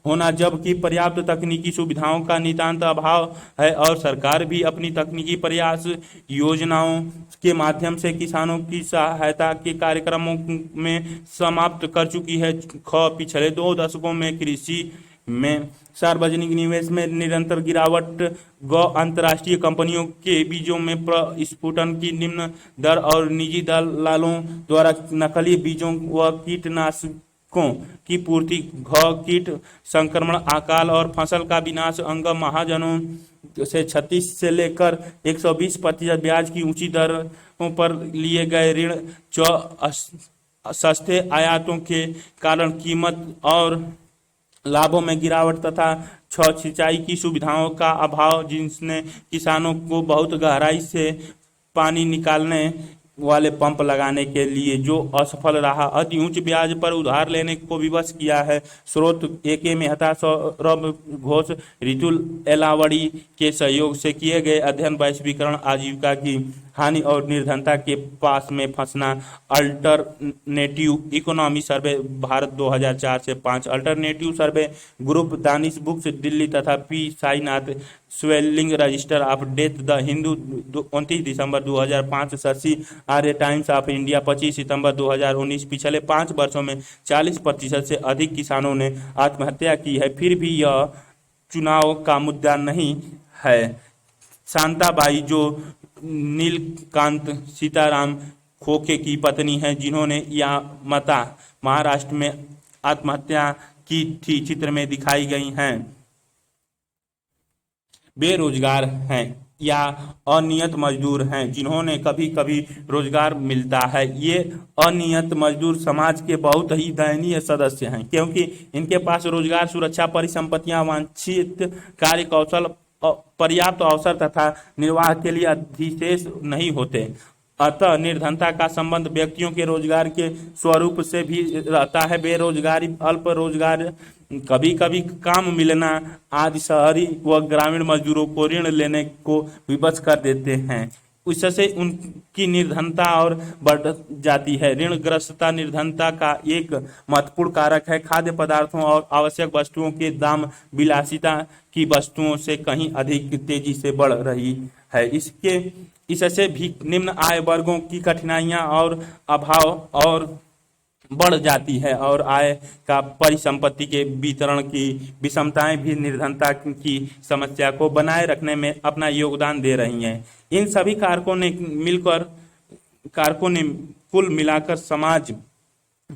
होना जबकि पर्याप्त तकनीकी सुविधाओं का नितांत अभाव है, और सरकार भी अपनी तकनीकी प्रयास योजनाओं के माध्यम से किसानों की सहायता के कार्यक्रमों में समाप्त कर चुकी है। पिछले 2 दशकों में कृषि में सार्वजनिक निवेश में निरंतर गिरावट, अंतर्राष्ट्रीय कंपनियों के बीजों में प्रस्फुटन की निम्न दर और निजी दलालों द्वारा नकली बीजों व कीटनाशकों की पूर्ति, कीट संक्रमण, अकाल और फसल का विनाश, अंग महाजनों से 36 से लेकर 120% ब्याज की ऊंची दरों पर लिए गए ऋण, सस्ते आयातों के कारण कीमत और लाभों में गिरावट तथा सिंचाई की सुविधाओं का अभाव, जिसने किसानों को बहुत गहराई से पानी निकालने वाले पंप लगाने के लिए जो असफल रहा, अति उच्च ब्याज पर उधार लेने को विवश किया है। स्रोत AK मेहता, सौरभ घोष, रितुल एलावड़ी के सहयोग से किए गए अध्ययन, वैश्वीकरण, आजीविका की हानि और निर्धनता के पास में फंसना, अल्टरनेटिव इकोनॉमी सर्वे भारत 2004 से 5, अल्टरनेटिव सर्वे ग्रुप, दानिश बुक्स दिल्ली तथा P Sainath, swelling register of death, the Hindu 29 December 2005, Shashi Arya, times of India 25 सितंबर 2019। पिछले 5 वर्षों में 40% से अधिक किसानों ने आत्महत्या की है। फिर भी यह चुनाव का मुद्दा नहीं है। शांताबाई, जो नीलकांत सीताराम खोके की पत्नी है, जिन्होंने यामता महाराष्ट्र में आत्महत्या की थी, चित्र में दिखाई गई हैं। बेरोजगार हैं। या अनियत मजदूर हैं जिन्होंने कभी कभी रोजगार मिलता है। ये अनियत मजदूर समाज के बहुत ही दयनीय सदस्य हैं, क्योंकि इनके पास रोजगार, सुरक्षा, परिसंपत्तियां, वांछित कार्य कौशल, पर्याप्त अवसर तथा निर्वाह के लिए अधिशेष नहीं होते। अतः निर्धनता का संबंध व्यक्तियों के रोजगार के स्वरूप से भी रहता है। बेरोजगारी, अल्प रोजगार, कभी कभी काम मिलना आदि शहरी व ग्रामीण मजदूरों को ऋण लेने को विवश कर देते हैं। इससे उनकी निर्धनता और बढ़ जाती है। ऋणग्रस्तता निर्धनता का एक महत्वपूर्ण कारक है। खाद्य पदार्थों और आवश्यक वस्तुओं के दाम विलासिता की वस्तुओं से कहीं अधिक तेजी से बढ़ रही है। इससे भी निम्न आय वर्गों की कठिनाइयां और अभाव और बढ़ जाती है, और आय का परिसंपत्ति के वितरण की विषमताएं भी निर्धनता की समस्या को बनाए रखने में अपना योगदान दे रही हैं। इन सभी कारकों ने कुल मिलाकर समाज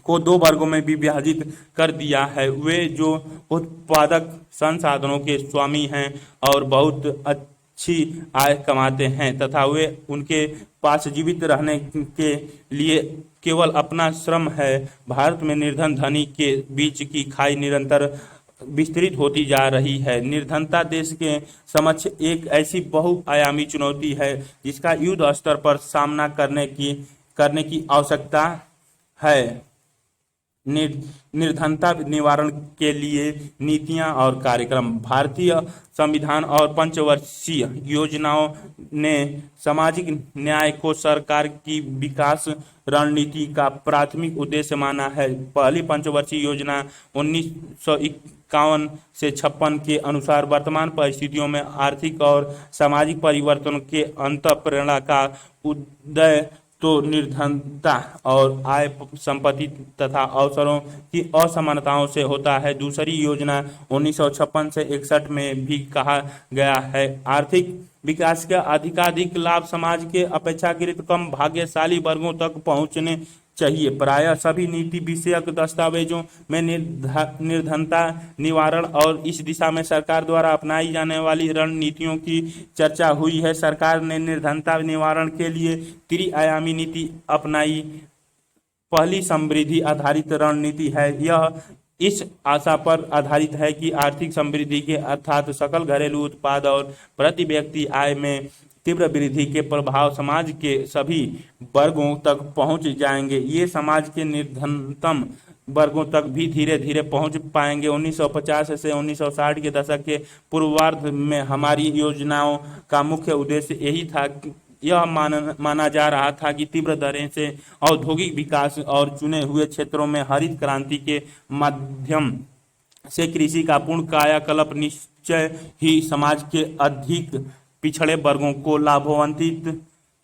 को दो वर्गों में भी विभाजित कर दिया है। वे जो उत्पादक संसाधनों के स्वामी हैं और बहुत अच्छी आय कमाते हैं, तथा वे उनके पास जीवित रहने के लिए केवल अपना श्रम है। भारत में निर्धन धनी के बीच की खाई निरंतर विस्तृत होती जा रही है। निर्धनता देश के समक्ष एक ऐसी बहुआयामी चुनौती है जिसका युद्ध स्तर पर सामना करने की आवश्यकता है। निर्धनता निवारण के लिए नीतियां और कार्यक्रम। भारतीय संविधान और पंचवर्षीय योजनाओं ने सामाजिक न्याय को सरकार की विकास रणनीति का प्राथमिक उद्देश्य माना है। पहली पंचवर्षीय योजना 1951 से 56 के अनुसार वर्तमान परिस्थितियों में आर्थिक और सामाजिक परिवर्तन के अंतःप्रेरणा का उदय तो निर्धनता और आय, संपत्ति तथा अवसरों की असमानताओं से होता है। दूसरी योजना 1956 से 61 में भी कहा गया है, आर्थिक विकास का अधिकाधिक लाभ समाज के अपेक्षाकृत कम भाग्यशाली वर्गों तक पहुंचने चाहिए। प्रायः सभी नीति विषयक दस्तावेजों में निर्धनता निवारण और इस दिशा में सरकार द्वारा अपनाई जाने वाली रणनीतियों की चर्चा हुई है। सरकार ने निर्धनता निवारण के लिए त्रिआयामी नीति अपनाई। पहली समृद्धि आधारित रणनीति है। यह इस आशा पर आधारित है कि आर्थिक समृद्धि के अर्थात सकल घरेलू उत्पाद और प्रति व्यक्ति आय में तीव्र वृद्धि के प्रभाव समाज के सभी वर्गों तक पहुंच जाएंगे। ये समाज के निर्धनतम वर्गों तक भी धीरे धीरे पहुंच पाएंगे। 1950 से 1960 के दशक के पूर्वार्ध में हमारी योजनाओं का मुख्य उद्देश्य यही था। यह माना जा रहा था कि तीव्र दरें से औद्योगिक विकास और चुने हुए क्षेत्रों में हरित क्रांति के माध्यम से कृषि का पूर्ण कायाकल्प निश्चय ही समाज के अधिक पिछड़े वर्गों को लाभान्वित।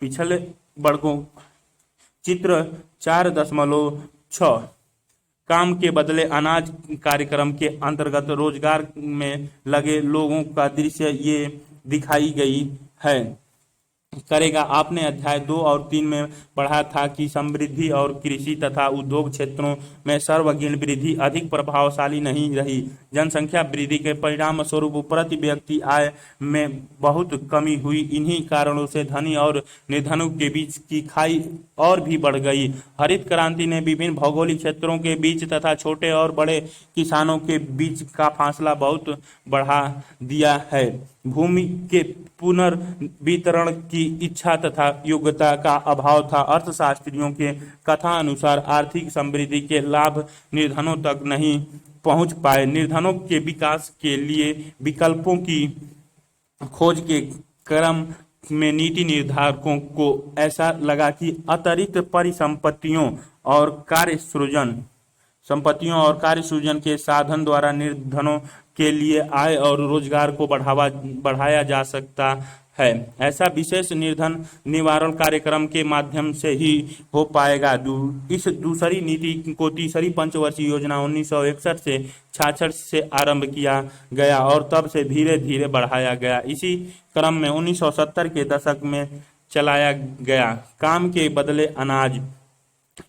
पिछड़े वर्गों चित्र 4.6 काम के बदले अनाज कार्यक्रम के अंतर्गत रोजगार में लगे लोगों का दृश्य ये दिखाई गई है करेगा। आपने अध्याय 2 और 3 में पढ़ा था कि समृद्धि और कृषि तथा उद्योग क्षेत्रों में सर्वांगीण वृद्धि अधिक प्रभावशाली नहीं रही। जनसंख्या वृद्धि के परिणाम स्वरूप प्रति व्यक्ति आय में बहुत कमी हुई। इन्हीं कारणों से धनी और निर्धनों के बीच की खाई और भी बढ़ गई। हरित क्रांति ने विभिन्न भौगोलिक क्षेत्रों के बीच तथा छोटे और बड़े किसानों के बीच का फासला बहुत बढ़ा दिया है। भूमि के पुनर्वितरण की इच्छा तथा योग्यता का अभाव था। अर्थशास्त्रियों के कथा अनुसार आर्थिक समृद्धि के लाभ निर्धनों तक नहीं पहुंच पाए। निर्धनों के विकास के लिए विकल्पों की खोज के क्रम में नीति निर्धारकों को ऐसा लगा कि अतिरिक्त संपत्तियों और कार्य सृजन के साधन द्वारा निर्धनों के लिए आय और रोजगार को बढ़ाया जा सकता है। ऐसा विशेष निर्धन निवारण कार्यक्रम के माध्यम से ही हो पाएगा। इस दूसरी नीति को तीसरी पंचवर्षीय योजना 1961 से 66 से आरंभ किया गया और तब से धीरे धीरे बढ़ाया गया। इसी क्रम में 1970 के दशक में चलाया गया काम के बदले अनाज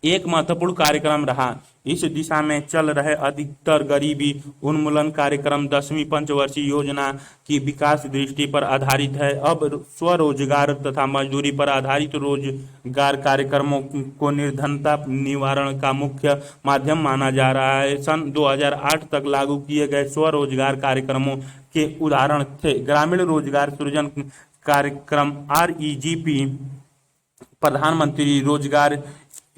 एक महत्वपूर्ण कार्यक्रम रहा। इस दिशा में चल रहे अधिकतर गरीबी उन्मूलन कार्यक्रम 10वीं पंचवर्षीय योजना की विकास दृष्टि पर आधारित है। अब स्वरोजगार तथा मजदूरी पर आधारित रोजगार कार्यक्रमों को निर्धनता निवारण का मुख्य माध्यम माना जा रहा है। सन 2008 तक लागू किए गए स्वरोजगार कार्यक्रमों के उदाहरण थे ग्रामीण रोजगार सृजन कार्यक्रम REGP, प्रधानमंत्री रोजगार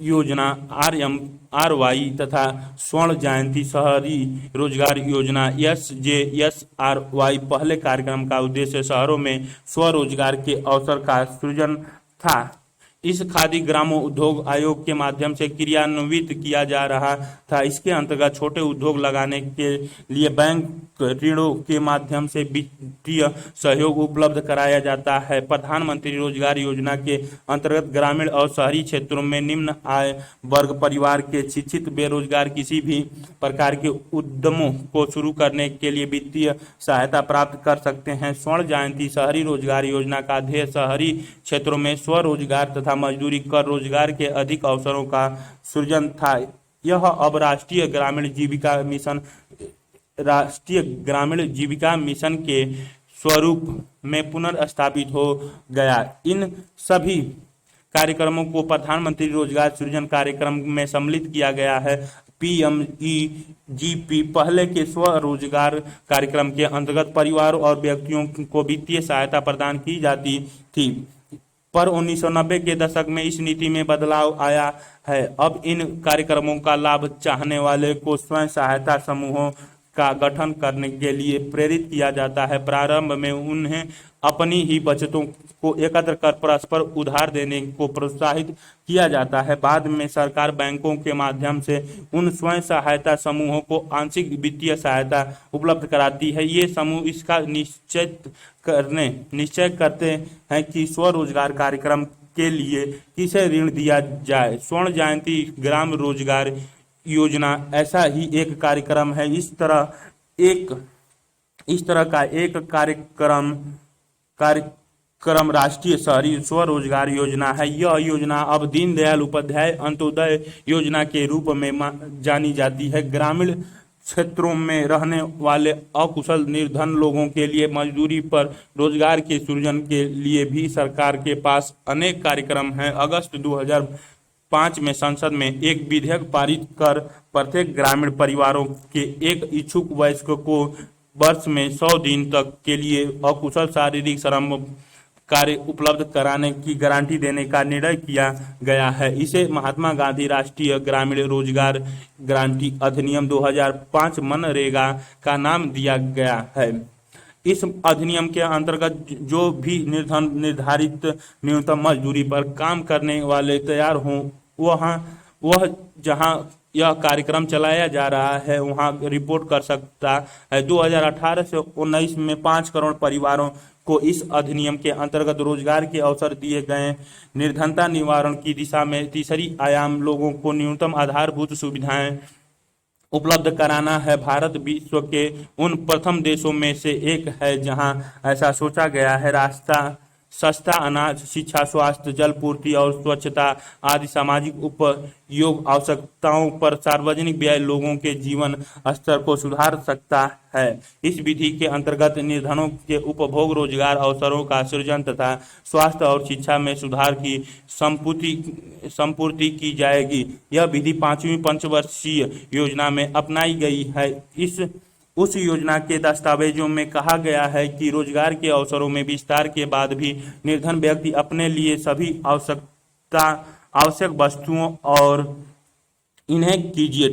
योजना RMRY तथा स्वर्ण जयंती शहरी रोजगार योजना SJSRY। पहले कार्यक्रम का उद्देश्य शहरों में स्वरोजगार के अवसर का सृजन था। इस खादी ग्रामोद्योग आयोग के माध्यम से क्रियान्वित किया जा रहा था। इसके अंतर्गत छोटे उद्योग लगाने के लिए बैंक ऋणों के माध्यम से वित्तीय सहयोग उपलब्ध कराया जाता है। प्रधानमंत्री रोजगार योजना के अंतर्गत ग्रामीण और शहरी क्षेत्रों में निम्न आय वर्ग परिवार के शिक्षित बेरोजगार किसी भी प्रकार के उद्यमों को शुरू करने के लिए वित्तीय सहायता प्राप्त कर सकते हैं। स्वर्ण जयंती शहरी रोजगार योजना का ध्येय शहरी क्षेत्रों में स्वरोजगार तथा मजदूरी कर रोजगार के अधिक अवसरों का सृजन था। यह अब राष्ट्रीय ग्रामीण जीविका मिशन के स्वरूप में पुनर्स्थापित हो गया। इन सभी कार्यक्रमों को प्रधानमंत्री रोजगार सृजन कार्यक्रम में सम्मिलित किया गया है। PMEGP पहले के स्वरोजगार कार्यक्रम के अंतर्गत परिवारों और व्यक्तियों को वित्तीय सहायता प्रदान की जाती थी, पर 1990 के दशक में इस नीति में बदलाव आया है। अब इन कार्यक्रमों का लाभ चाहने वाले को स्वयं सहायता समूहों का गठन करने के लिए प्रेरित किया जाता है। प्रारंभ में उन्हें अपनी ही बचतों को एकत्र कर परस्पर उधार देने को प्रोत्साहित किया जाता है। बाद में सरकार बैंकों के माध्यम से उन स्वयं सहायता समूहों को आंशिक वित्तीय सहायता उपलब्ध कराती है। ये समूह इसका निश्चय करते हैं कि स्वरोजगार कार्यक्रम के लिए किसे ऋण दिया जाए। स्वर्ण जयंती ग्राम रोजगार योजना ऐसा ही एक कार्यक्रम है। इस तरह का एक कार्यक्रम राष्ट्रीय शहरी स्वरोजगार योजना है। यह योजना अब दीनदयाल उपाध्याय अंत्योदय योजना के रूप में जानी जाती है। ग्रामीण क्षेत्रों में रहने वाले अकुशल निर्धन लोगों के लिए मजदूरी पर रोजगार के सृजन के लिए भी सरकार के पास अनेक कार्यक्रम हैं। अगस्त 2005 में संसद में एक विधेयक पारित कर प्रत्येक ग्रामीण परिवारों के एक इच्छुक वयस्क को वर्ष में 100 दिन तक के लिए अकुशल शारीरिक श्रम कार्य उपलब्ध कराने की गारंटी देने का निर्णय किया गया है। इसे महात्मा गांधी राष्ट्रीय ग्रामीण रोजगार गारंटी अधिनियम 2005 मनरेगा का नाम दिया गया है। इस अधिनियम के अंतर्गत जो भी निर्धारित न्यूनतम मजदूरी पर काम करने वाले तैयार हों वह जहां यह कार्यक्रम चलाया जा रहा है वहां रिपोर्ट कर सकता है। 2018 से 19 में 5 करोड़ परिवारों को इस अधिनियम के अंतर्गत रोजगार के अवसर दिए गए। निर्धनता निवारण की दिशा में तीसरी आयाम लोगों को न्यूनतम आधारभूत सुविधाएं उपलब्ध कराना है। भारत विश्व के उन प्रथम देशों में से एक है जहां ऐसा सोचा गया है। रास्ता सस्ता अनाज, शिक्षा, स्वास्थ्य, जल पूर्ति और स्वच्छता आदि सामाजिक उपयोग आवश्यकताओं पर सार्वजनिक व्यय लोगों के जीवन स्तर को सुधार सकता है। इस विधि के अंतर्गत निर्धनों के उपभोग रोजगार अवसरों का सृजन तथा स्वास्थ्य और शिक्षा में सुधार की संपूर्ति की जाएगी। यह विधि 5वीं पंचवर्षीय योजना में अपनाई गई है। उस योजना के दस्तावेजों में कहा गया है कि रोजगार के अवसरों में विस्तार के बाद भी निर्धन व्यक्ति अपने लिए सभी आवश्यक वस्तुओं और इन्हें कीजिए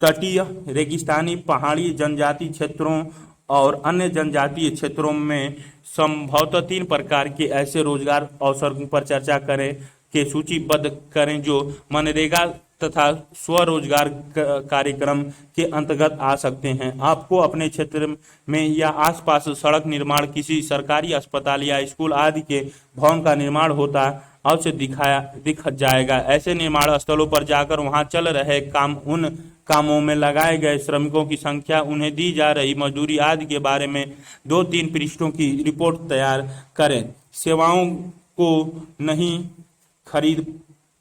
तटीय, रेगिस्तानी, पहाड़ी, जनजातीय क्षेत्रों और अन्य जनजातीय क्षेत्रों में संभवतः 3 प्रकार के ऐसे रोजगार अवसरों पर चर्चा करें के सूचीबद्ध करें जो मनरेगा तथा स्वरोजगार कार्यक्रम के अंतर्गत आ सकते हैं। आपको अपने क्षेत्र में या आसपास सड़क निर्माण, किसी सरकारी अस्पताल या स्कूल आदि के भवन का निर्माण होता अवश्य दिख जाएगा। ऐसे निर्माण स्थलों पर जाकर वहां चल रहे उन कामों में लगाए गए श्रमिकों की संख्या, उन्हें दी जा रही मजदूरी आदि के बारे में 2-3 पृष्ठों की रिपोर्ट तैयार करें। सेवाओं को नहीं खरीद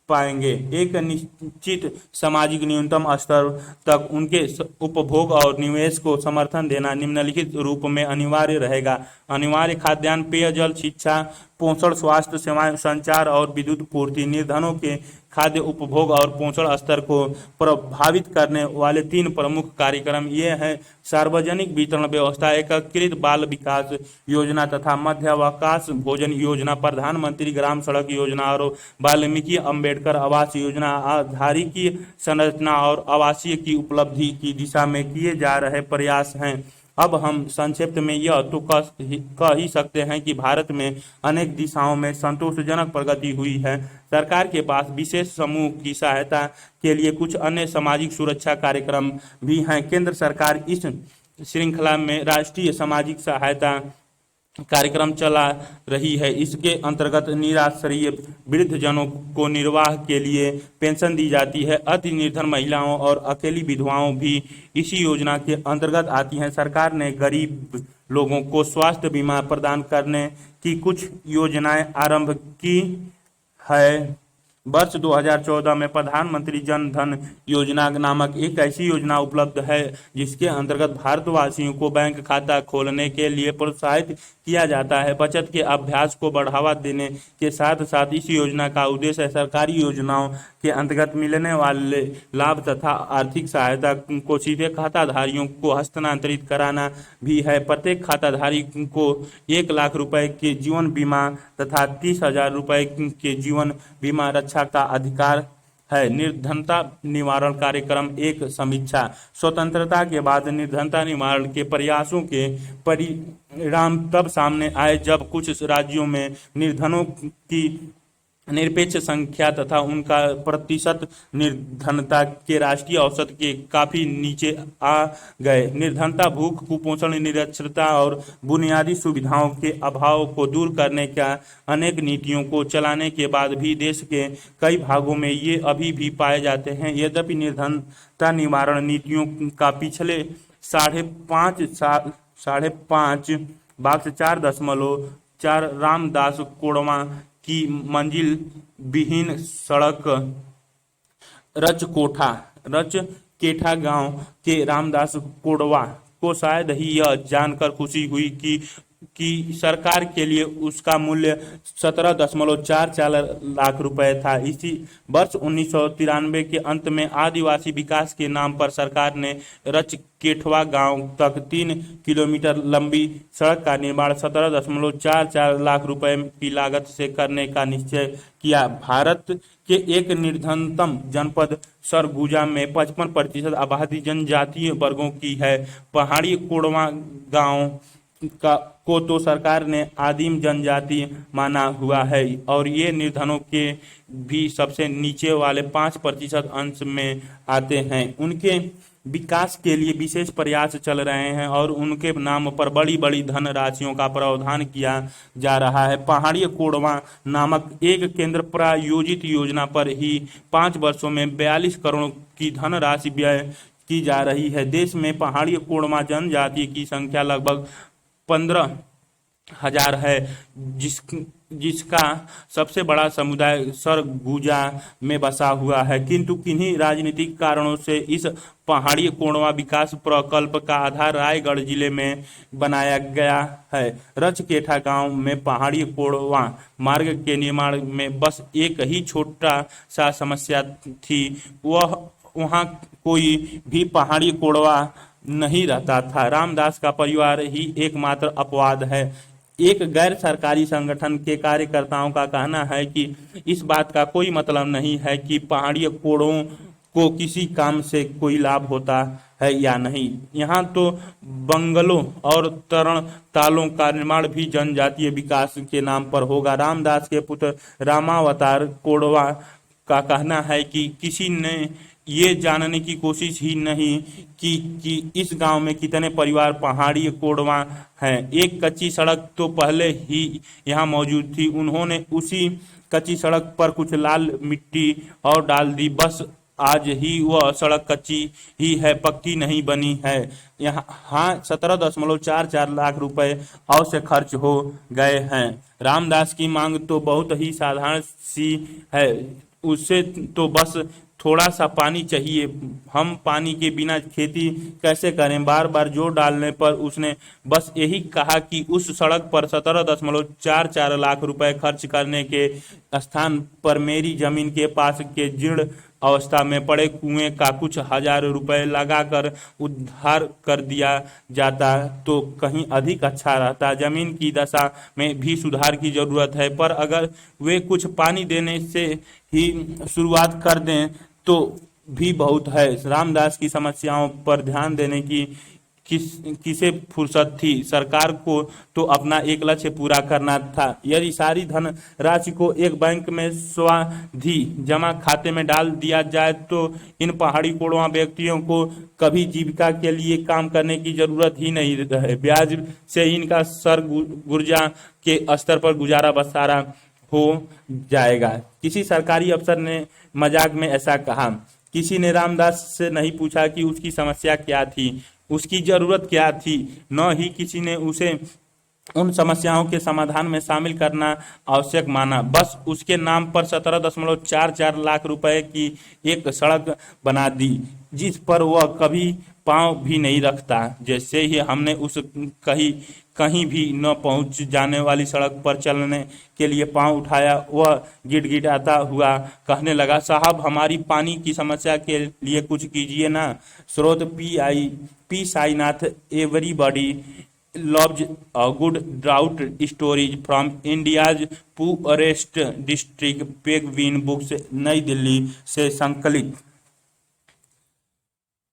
पाएंगे। एक निश्चित सामाजिक न्यूनतम स्तर तक उनके उपभोग और निवेश को समर्थन देना निम्नलिखित रूप में अनिवार्य रहेगा। अनिवार्य खाद्यान्न, पेयजल, शिक्षा, पोषण, स्वास्थ्य सेवाएं, संचार और विद्युत पूर्ति। निर्धनों के खाद्य उपभोग और पोषण स्तर को प्रभावित करने वाले 3 प्रमुख कार्यक्रम ये हैं: सार्वजनिक वितरण व्यवस्था, एकीकृत बाल विकास योजना तथा मध्यावकाश भोजन योजना, प्रधानमंत्री ग्राम सड़क योजना और वाल्मीकि अंबेडकर आवास योजना। आधारिकीय संरचना और आवासीय की उपलब्धि की दिशा में किए जा रहे प्रयास हैं। अब हम संक्षिप्त में यह तो कह ही सकते हैं कि भारत में अनेक दिशाओं में संतोषजनक प्रगति हुई है। सरकार के पास विशेष समूह की सहायता के लिए कुछ अन्य सामाजिक सुरक्षा कार्यक्रम भी हैं। केंद्र सरकार इस श्रृंखला में राष्ट्रीय सामाजिक सहायता कार्यक्रम चला रही है। इसके अंतर्गत निराश्रय वृद्धजनों को निर्वाह के लिए पेंशन दी जाती है। अति निर्धन महिलाओं और अकेली विधवाओं भी इसी योजना के अंतर्गत आती हैं। सरकार ने गरीब लोगों को स्वास्थ्य बीमा प्रदान करने की कुछ योजनाएं आरंभ की है। वर्ष 2014 में प्रधानमंत्री जन धन योजना नामक एक ऐसी योजना उपलब्ध है जिसके अंतर्गत भारतवासियों को बैंक खाता खोलने के लिए प्रोत्साहित किया जाता है। बचत के अभ्यास को बढ़ावा देने के साथ साथ इस योजना का उद्देश्य सरकारी योजनाओं के अंतर्गत मिलने वाले लाभ तथा आर्थिक सहायता को सीधे खाताधारियों को हस्तांतरित कराना भी है। प्रत्येक खाताधारी को 1 लाख रुपए के जीवन बीमा तथा 30,000 रुपए के जीवन बीमा रक्षा का अधिकार है। निर्धनता निवारण कार्यक्रम एक समीक्षा। स्वतंत्रता के बाद निर्धनता निवारण के प्रयासों के परिणाम तब सामने आए जब कुछ राज्यों में निर्धनों की निरपेक्ष संख्या तथा उनका प्रतिशत निर्धनता के राष्ट्रीय औसत के काफी नीचे आ गए। निर्धनता, भूख, कुपोषण, निरक्षरता और बुनियादी सुविधाओं के अभाव को दूर करने का अनेक नीतियों को चलाने के बाद भी देश के कई भागों में ये अभी भी पाए जाते हैं। यद्यपि निर्धनता निवारण नीतियों का पिछले 5.5 बाक्स 4.4 रामदास कोड़वा की मंजिल विहीन सड़क रचकेठा गांव के रामदास कोड़वा को शायद ही यह जानकर खुशी हुई कि सरकार के लिए उसका मूल्य 17.44 लाख रुपए था। इसी वर्ष 1993 के अंत में आदिवासी विकास के नाम पर सरकार ने रचकेठवा गांव तक 3 किलोमीटर लंबी सड़क का निर्माण 17.44 लाख रुपए की लागत से करने का निश्चय किया। भारत के एक निर्धनतम जनपद सरगुजा में 55% आबादी जनजातीय वर्गों की है। पहाड़ी कोड़वा गांव को तो सरकार ने आदिम जनजाति माना हुआ है और ये निर्धनों के भी सबसे नीचे वाले 5% अंश में आते हैं। उनके विकास के लिए विशेष प्रयास चल रहे हैं और उनके नाम पर बड़ी बड़ी धन राशियों का प्रावधान किया जा रहा है। पहाड़ी कोड़वा नामक एक केंद्र प्रायोजित योजना पर ही 5 वर्षों में 42 करोड़ की धनराशि व्यय की जा रही है। देश में पहाड़ी कोड़वा जनजाति की संख्या लगभग 15,000 है, जिसका सबसे बड़ा समुदाय सरगुजा में बसा हुआ है। किंतु किन्हीं राजनीतिक कारणों से इस पहाड़ी कोड़वा विकास प्रकल्प का आधार रायगढ़ जिले में बनाया गया है। रचकेठा गांव में पहाड़ी कोड़वा मार्ग के निर्माण में बस एक ही छोटा सा समस्या थी, वहाँ कोई भी पहाड़ी कोड़वा नहीं रहता था। रामदास का परिवार ही एकमात्र अपवाद है। एक गैर सरकारी संगठन के कार्यकर्ताओं का कहना है कि इस बात का कोई मतलब नहीं है कि पहाड़ी कोड़ों को किसी काम से कोई लाभ होता है या नहीं। यहाँ तो बंगलों और तरण तालों का निर्माण भी जनजातीय विकास के नाम पर होगा। रामदास के पुत्र रामावतार कोड़वा का कहना है कि किसी ने ये जानने की कोशिश ही नहीं कि इस गांव में कितने परिवार पहाड़ी कोड़वा हैं। एक कच्ची सड़क तो पहले ही यहाँ मौजूद थी, उन्होंने उसी कच्ची सड़क पर कुछ लाल मिट्टी और डाल दी, बस आज ही वह सड़क कच्ची ही है, पक्की नहीं बनी है। यहाँ 17.44 लाख रुपए अवश्य खर्च हो गए हैं। रामदास की मांग तो बहुत ही साधारण सी है, उसे तो बस थोड़ा सा पानी चाहिए। हम पानी के बिना खेती कैसे करें? बार बार जोर डालने पर उसने बस यही कहा कि उस सड़क पर 17.44 लाख रुपए खर्च करने के स्थान पर मेरी जमीन के पास के जीर्ण अवस्था में पड़े कुएं का कुछ हजार रुपए लगाकर उद्धार कर दिया जाता तो कहीं अधिक अच्छा रहता। जमीन की दशा में भी सुधार की जरूरत है, पर अगर वे कुछ पानी देने से ही शुरुआत कर दें तो भी बहुत है। रामदास की समस्याओं पर ध्यान देने की किसे फुर्सत थी? सरकार को तो अपना एक लक्ष्य पूरा करना था। यदि सारी धन राशि को एक बैंक में स्वाधि जमा खाते में डाल दिया जाए तो इन पहाड़ी कोड़वा व्यक्तियों को कभी जीविका के लिए काम करने की जरूरत ही नहीं रहे। ब्याज से इनका सर गुर्जा के स्तर पर गुजारा बसारा हो जाएगा। किसी सरकारी अफसर ने मजाक में ऐसा कहा। किसी ने रामदास से नहीं पूछा कि उसकी समस्या क्या थी, उसकी जरूरत क्या थी। न ही किसी ने उसे उन समस्याओं के समाधान में शामिल करना आवश्यक माना। बस उसके नाम पर 17.44 लाख रुपए की एक सड़क बना दी जिस पर वह कभी पांव भी नहीं रखता। जैसे ही हमने उस कहीं भी न पहुंच जाने वाली सड़क पर चलने के लिए पांव उठाया, वह गिड़गिड़ाता हुआ कहने लगा, साहब हमारी पानी की समस्या के लिए कुछ कीजिए ना। स्रोत P Sainath. Everybody loves a good drought stories from India's poorest district। Penguin Books, Nai Delhi से संकलित।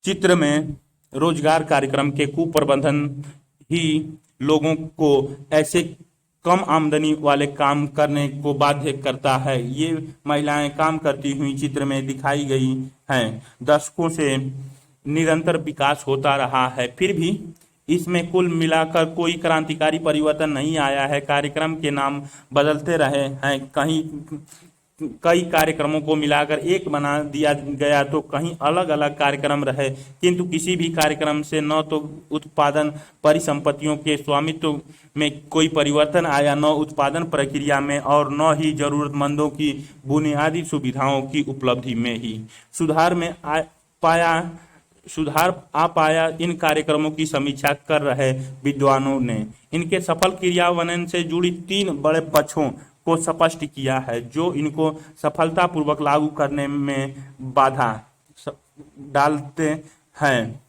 चित्र में रोजगार कार्यक्रम के कुप्रबंधन ही लोगों को ऐसे कम आमदनी वाले काम करने को बाध्य करता है। ये महिलाएं काम करती हुई चित्र में दिखाई गई हैं। दशकों से निरंतर विकास होता रहा है, फिर भी इसमें कुल मिलाकर कोई क्रांतिकारी परिवर्तन नहीं आया है। कार्यक्रम के नाम बदलते रहे हैं, कहीं कई कार्यक्रमों को मिलाकर एक बना दिया गया तो कहीं अलग अलग कार्यक्रम रहे, किंतु किसी भी कार्यक्रम से न तो उत्पादन परिसंपत्तियों के स्वामित्व में कोई परिवर्तन आया, न उत्पादन प्रक्रिया में, और न ही जरूरतमंदों की बुनियादी सुविधाओं की उपलब्धि में ही सुधार आ पाया। इन कार्यक्रमों की समीक्षा कर रहे विद्वानों ने इनके सफल क्रियान्वयन से जुड़ी 3 बड़े पक्षों को स्पष्ट किया है जो इनको सफलतापूर्वक लागू करने में बाधा डालते हैं।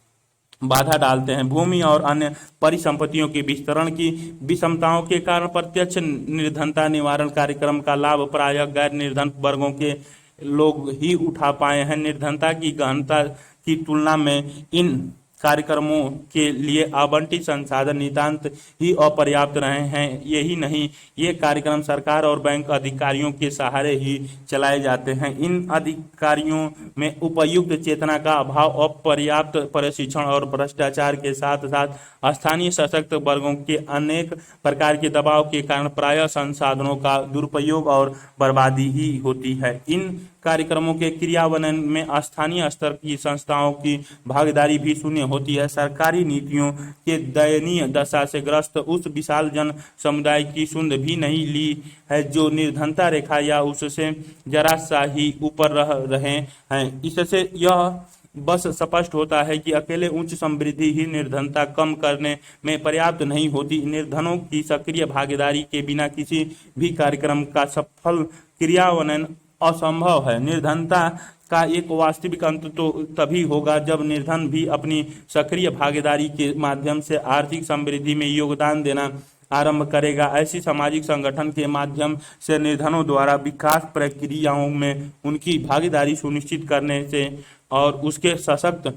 भूमि और अन्य परिसंपत्तियों के विस्तरण की विषमताओं के कारण प्रत्यक्ष निर्धनता निवारण कार्यक्रम का लाभ प्रायः गैर निर्धन वर्गों के लोग ही उठा पाए हैं। निर्धनता की गहनता की तुलना में इन कार्यक्रमों के लिए आवंटित संसाधन नितांत ही अपर्याप्त रहे हैं। यही नहीं, ये कार्यक्रम सरकार और बैंक अधिकारियों के सहारे ही चलाए जाते हैं। इन अधिकारियों में उपयुक्त चेतना का अभाव, अपर्याप्त प्रशिक्षण और भ्रष्टाचार के साथ साथ स्थानीय सशक्त वर्गों के अनेक प्रकार के दबाव के कारण प्रायः संसाधनों का दुरुपयोग और बर्बादी ही होती है। इन कार्यक्रमों के क्रियान्वयन में स्थानीय स्तर की संस्थाओं की भागीदारी भी शून्य होती है। सरकारी नीतियों के दयनीय दशा से ग्रस्त उस विशाल जन समुदाय की सुध भी नहीं ली है जो निर्धनता रेखा या उससे जरा सा ही ऊपर रह रहे हैं। इससे यह बस स्पष्ट होता है कि अकेले उच्च समृद्धि ही निर्धनता कम करने में पर्याप्त नहीं होती। निर्धनों की सक्रिय भागीदारी के बिना किसी भी कार्यक्रम का सफल क्रियान्वयन असंभव है। निर्धनता का एक वास्तविक अंत तो तभी होगा जब निर्धन भी अपनी सक्रिय भागीदारी के माध्यम से आर्थिक समृद्धि में योगदान देना आरंभ करेगा। ऐसी सामाजिक संगठन के माध्यम से निर्धनों द्वारा विकास प्रक्रियाओं में उनकी भागीदारी सुनिश्चित करने से और उसके सशक्त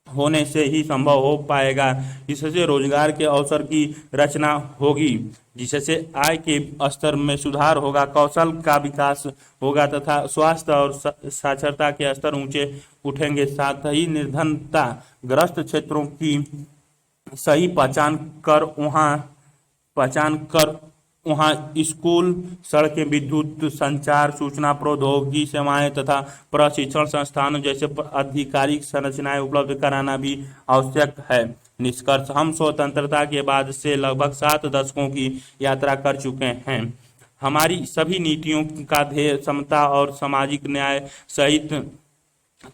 होने से ही संभव हो पाएगा। इससे रोजगार के अवसर की रचना होगी, जिससे आय के स्तर में सुधार होगा, कौशल का विकास होगा तथा स्वास्थ्य और साक्षरता के स्तर ऊंचे उठेंगे। साथ ही निर्धनता ग्रस्त क्षेत्रों की सही पहचान कर वहाँ स्कूल, सड़कें, विद्युत, संचार, सूचना प्रौद्योगिकी सेवाएं तथा प्रशिक्षण संस्थानों जैसे आधिकारिक संरचनाएं उपलब्ध कराना भी आवश्यक है। निष्कर्ष, हम स्वतंत्रता के बाद से लगभग 7 दशकों की यात्रा कर चुके हैं। हमारी सभी नीतियों का ध्येय समता और सामाजिक न्याय सहित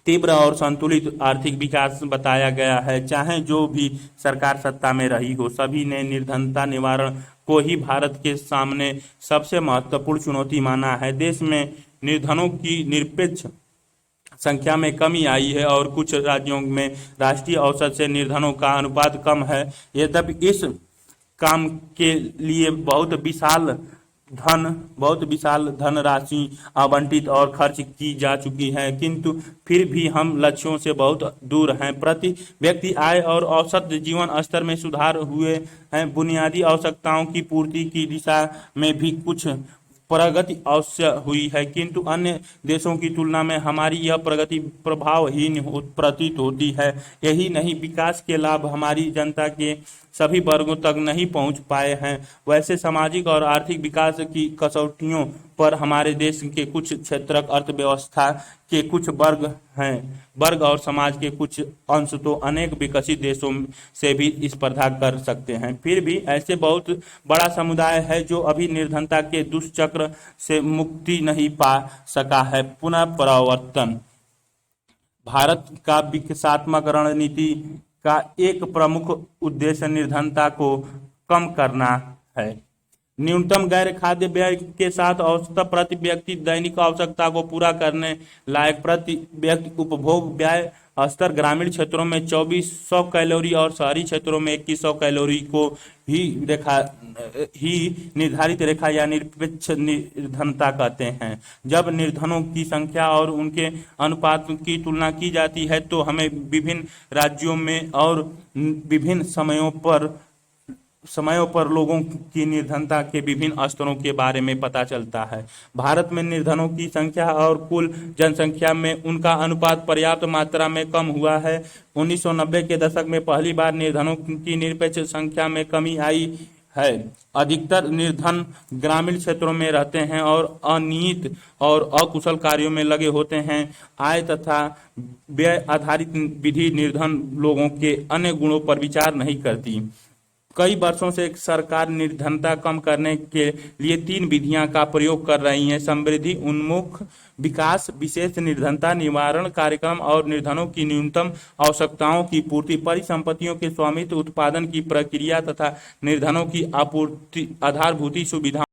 तीव्र और संतुलित आर्थिक विकास बताया गया है। चाहे जो भी सरकार सत्ता में रही हो, सभी ने निर्धनता निवारण को ही भारत के सामने सबसे महत्वपूर्ण चुनौती माना है। देश में निर्धनों की निरपेक्ष संख्या में कमी आई है और कुछ राज्यों में राष्ट्रीय औसत से निर्धनों का अनुपात कम है। यद्यपि इस काम के लिए बहुत विशाल धनराशि आवंटित और खर्च की जा चुकी है, किंतु फिर भी हम लक्ष्यों से बहुत दूर हैं। प्रति व्यक्ति आय और औसत जीवन स्तर में सुधार हुए हैं। बुनियादी आवश्यकताओं की पूर्ति की दिशा में भी कुछ प्रगति अवश्य हुई है, किंतु अन्य देशों की तुलना में हमारी यह प्रगति प्रभावहीन प्रतीत होती है। यही नहीं, विकास के लाभ हमारी जनता के सभी वर्गों तक नहीं पहुंच पाए हैं। वैसे सामाजिक और आर्थिक विकास की कसौटियों पर हमारे देश के कुछ क्षेत्र अर्थव्यवस्था के कुछ वर्ग और समाज के कुछ अंश तो अनेक विकसित देशों से भी स्पर्धा कर सकते हैं। फिर भी ऐसे बहुत बड़ा समुदाय है जो अभी निर्धनता के दुष्चक्र से मुक्ति नहीं पा सका है। पुनः प्रवर्तन भारत का विकासात्मक रणनीति का एक प्रमुख उद्देश्य निर्धनता को कम करना है। न्यूनतम गैर खाद्य व्यय के साथ औसत प्रति व्यक्ति दैनिक आवश्यकता को पूरा करने लायक प्रति व्यक्ति उपभोग व्यय स्तर ग्रामीण क्षेत्रों में 2400 कैलोरी और शहरी क्षेत्रों में 2100 कैलोरी को ही निर्धारित रेखा या निरपेक्ष निर्धनता कहते हैं। जब निर्धनों की संख्या और उनके अनुपात की तुलना की जाती है तो हमें विभिन्न राज्यों में और विभिन्न समयों पर लोगों की निर्धनता के विभिन्न स्तरों के बारे में पता चलता है। भारत में निर्धनों की संख्या और कुल जनसंख्या में उनका अनुपात पर्याप्त मात्रा में कम हुआ है। 1990 के दशक में पहली बार निर्धनों की निरपेक्ष संख्या में कमी आई है। अधिकतर निर्धन ग्रामीण क्षेत्रों में रहते हैं और अनियमित और अकुशल कार्यों में लगे होते हैं। आय तथा व्यय आधारित विधि निर्धन लोगों के अन्य गुणों पर विचार नहीं करती। कई वर्षों से सरकार निर्धनता कम करने के लिए 3 विधियां का प्रयोग कर रही है: समृद्धि उन्मुख विकास, विशेष निर्धनता निवारण कार्यक्रम और निर्धनों की न्यूनतम आवश्यकताओं की पूर्ति। परिसंपत्तियों के स्वामित्व, उत्पादन की प्रक्रिया तथा निर्धनों की आधारभूत सुविधाओं